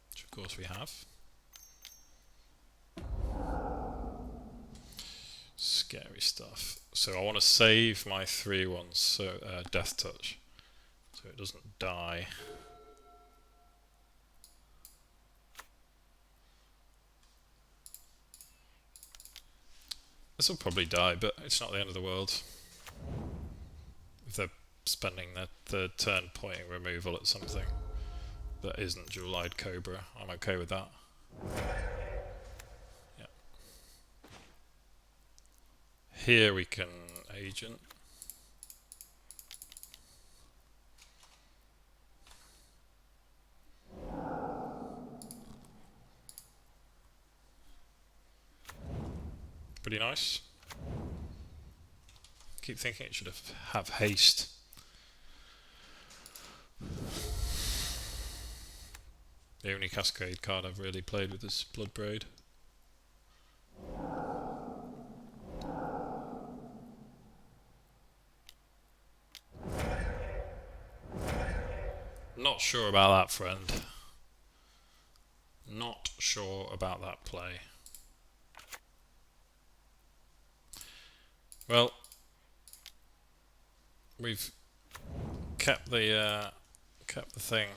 which of course we have. Scary stuff. So I want to save my 3/1, so Death Touch, so it doesn't die. This will probably die, but it's not the end of the world. If they're spending their third turn pointing removal at something that isn't Jewel-Eyed Cobra, I'm okay with that. Yeah. Here we can agent. Pretty nice. Keep thinking it should have haste. The only Cascade card I've really played with is Bloodbraid. Not sure about that, friend. Not sure about that play. Well, we've kept the thing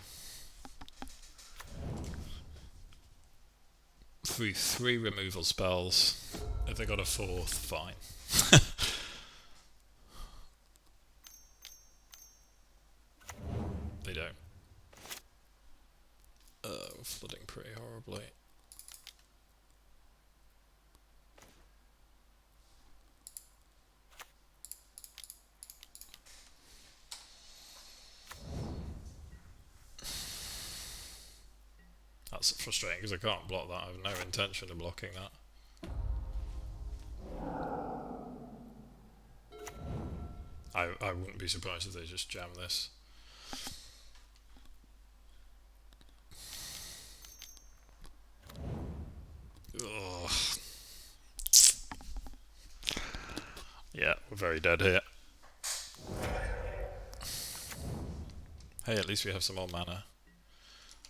through 3 removal spells. If they got a 4th, fine. They don't. We're flooding pretty horribly. That's frustrating because I can't block that. I have no intention of blocking that. I wouldn't be surprised if they just jam this. Ugh. Yeah, we're very dead here. Hey, at least we have some more mana.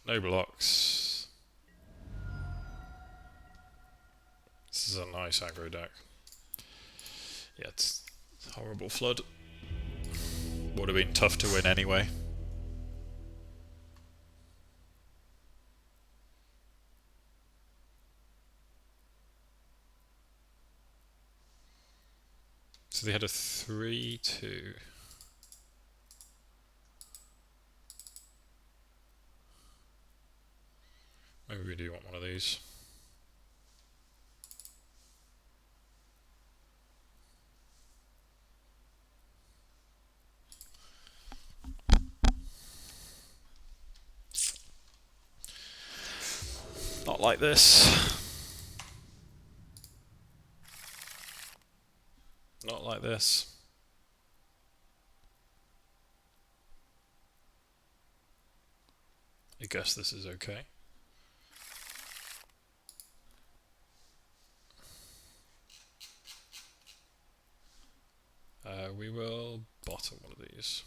No blocks. This is a nice aggro deck. Yeah, it's horrible flood. Would have been tough to win anyway. So they had a 3-2. Maybe we do want one of these. Not like this. Not like this. I guess this is okay. We will bottom one of these.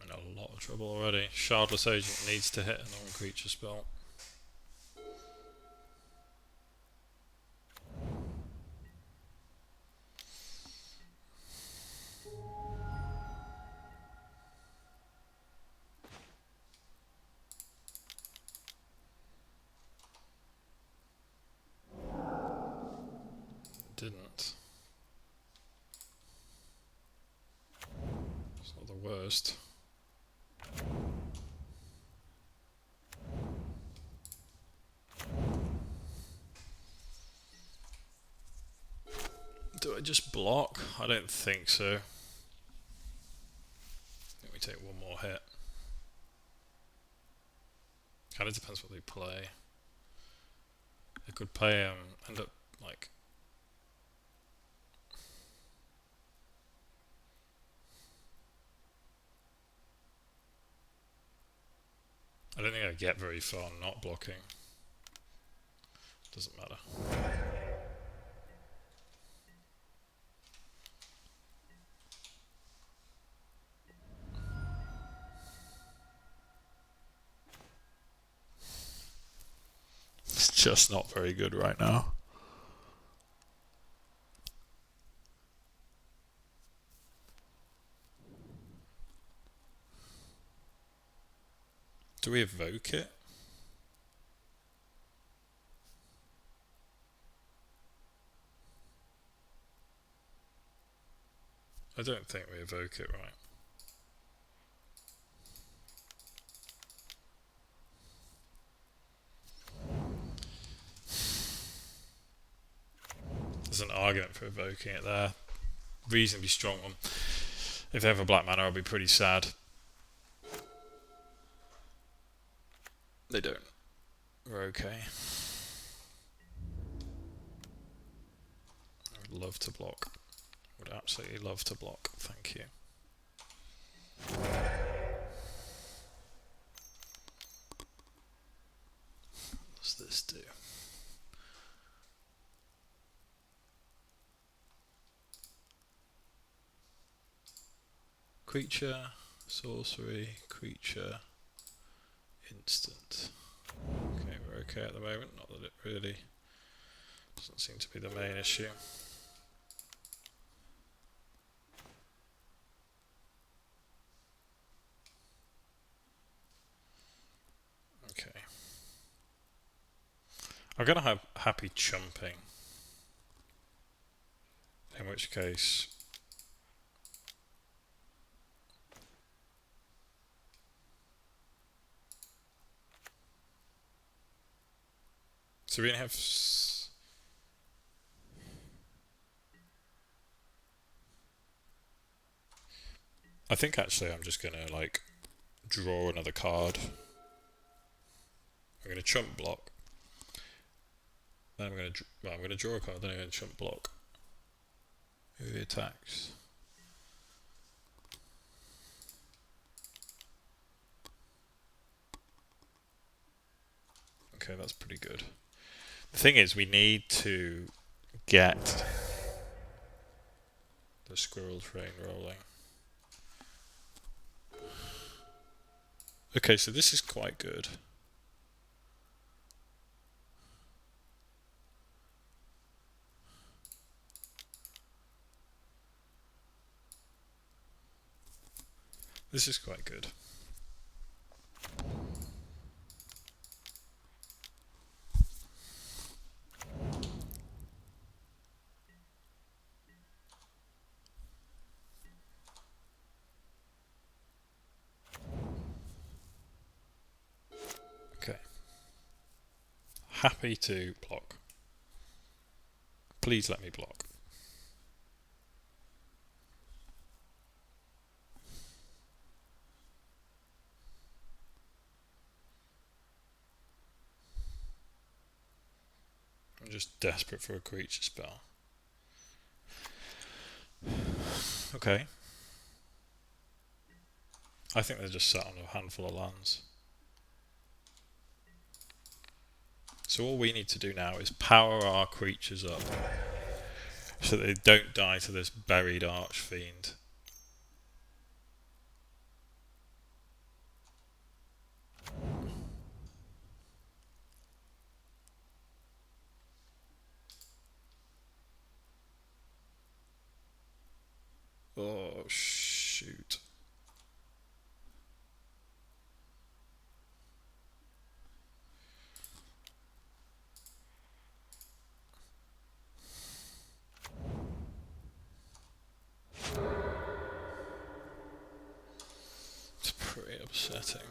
In a lot of trouble already. Shardless Agent needs to hit a non-creature spell. Didn't. It's not the worst. Do I just block? I don't think so. I think we take one more hit. Kind of depends what they play. They could play end up like. I don't think I get very far not blocking. Doesn't matter. It's just not very good right now. Do we evoke it? I don't think we evoke it right. There's an argument for evoking it there. Reasonably strong one. If they have a black mana, I'll be pretty sad. They don't. We're okay. I would love to block. Would absolutely love to block. Thank you. What does this do? Creature, sorcery, creature, instant. Okay, we're okay at the moment. Not that it really doesn't seem to be the main issue. Okay. I'm gonna have happy chumping. in which case so we only have I think actually I'm just gonna like draw another card. I'm gonna chump block. Then I'm gonna draw a card. Then I'm gonna chump block. Who he attacks? Okay, that's pretty good. The thing is, we need to get the squirrel train rolling. Okay, so this is quite good. This is quite good. Okay. Happy to block. Please let me block. I'm just desperate for a creature spell. Okay. I think they're just sat on a handful of lands. So all we need to do now is power our creatures up so that they don't die to this buried archfiend. Oh, shoot. It's pretty upsetting.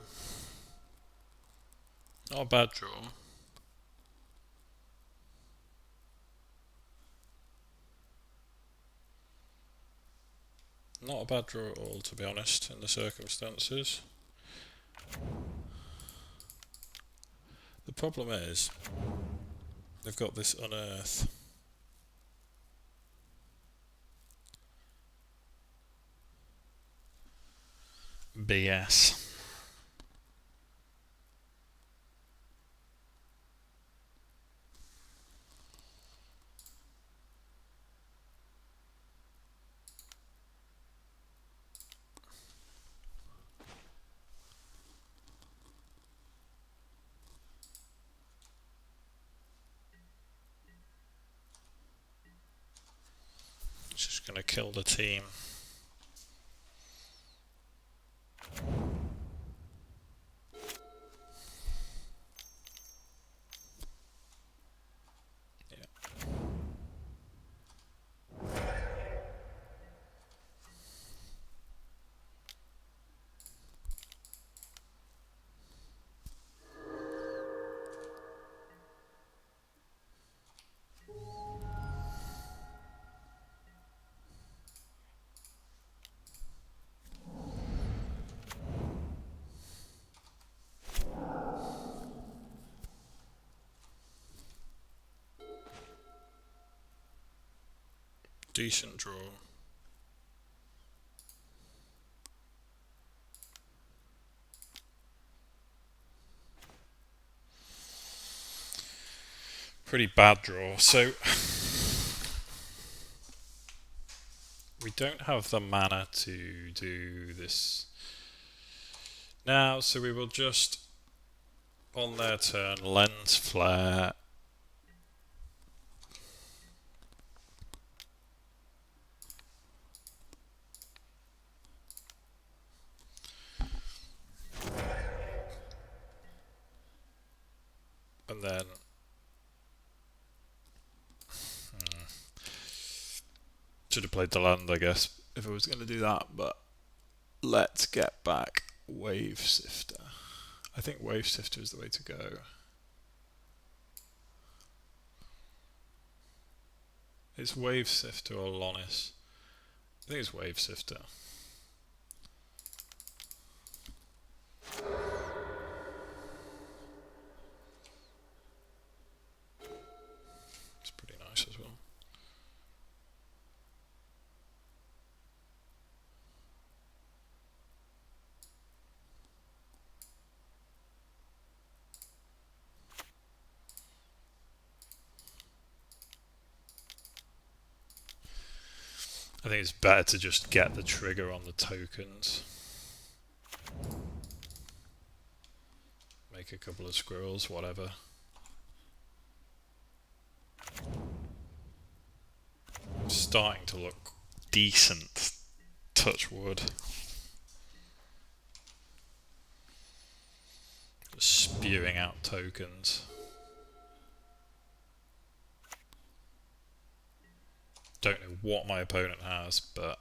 Not a bad draw. Not a bad draw at all, to be honest, in the circumstances. The problem is, they've got this unearth. BS. It's just going to kill the team. Decent draw. Pretty bad draw. So we don't have the mana to do this now, so we will just on their turn lens flare. And then Should have played the land, I guess, if I was going to do that, but let's get back Wave Sifter. I think Wave Sifter is the way to go. It's Wave Sifter or Lonis. I think it's Wave Sifter. It's pretty nice as well. I think it's better to just get the trigger on the tokens. Make a couple of squirrels, whatever. It's starting to look decent. Touch wood. Just spewing out tokens. Don't know what my opponent has, but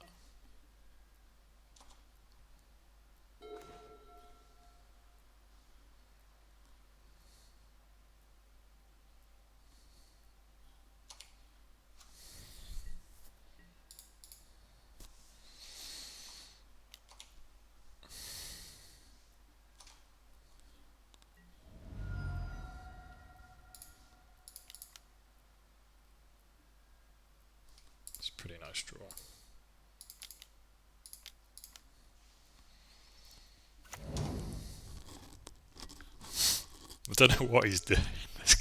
it's a pretty nice draw. I don't know what he's doing.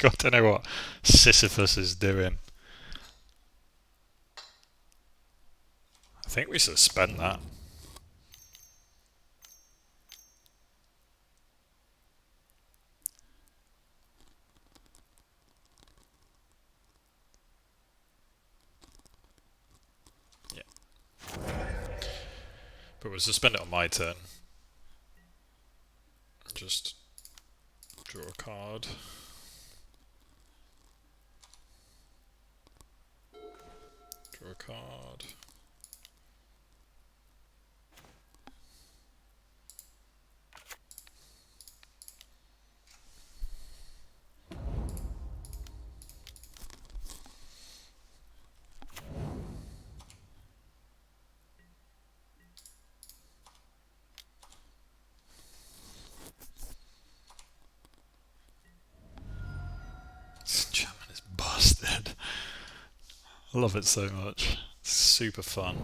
I don't know what Sisyphus is doing. I think we suspend that. Yeah. But we'll suspend it on my turn. Just draw a card. Draw a card. Chapman is busted. I love it so much. It's super fun.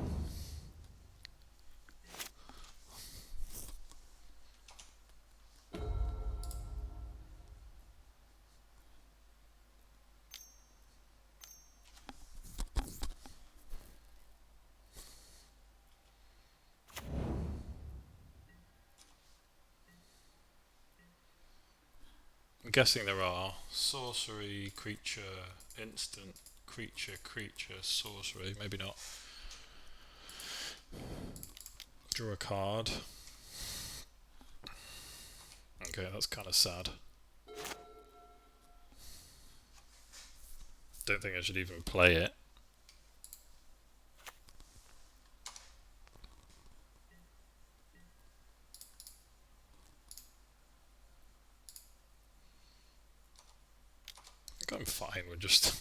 I'm guessing there are sorcery, creature, instant, creature, sorcery. Maybe not. Draw a card. Okay, that's kind of sad. Don't think I should even play it. I think I'm fine with just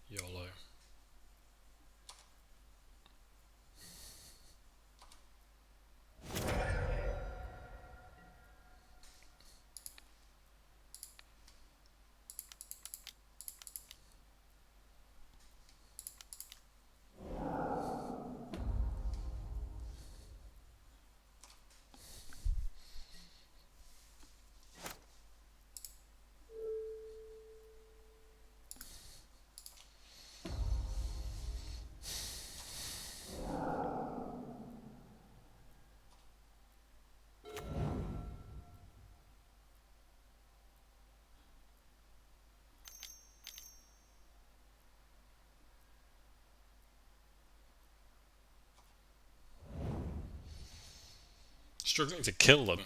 YOLO. Struggling to kill them.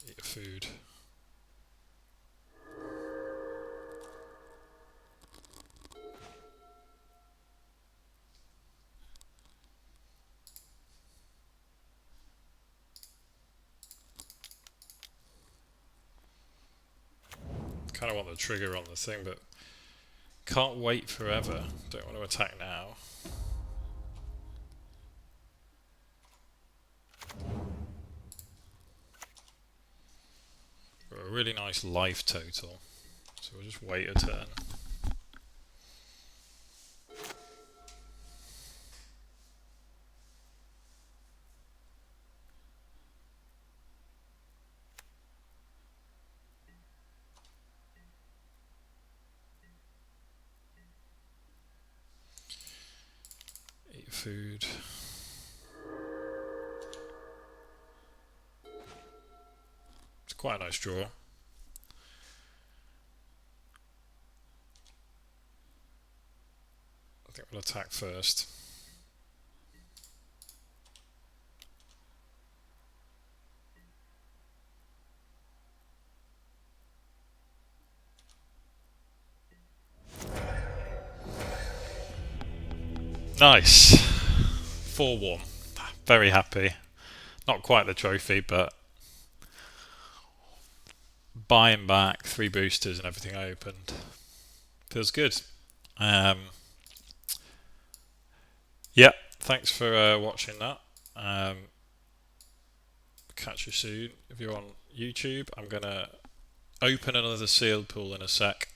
Eat your food. kind of want the trigger on the thing, but can't wait forever. Don't want to attack now. Got a really nice life total, so we'll just wait a turn. Eat food. It's quite a nice draw. I think we'll attack first. Nice. 4-1. Very happy. Not quite the trophy, but buying back 3 boosters and everything I opened feels good. Yeah, thanks for watching that. Catch you soon. If you're on YouTube, I'm going to open another sealed pool in a sec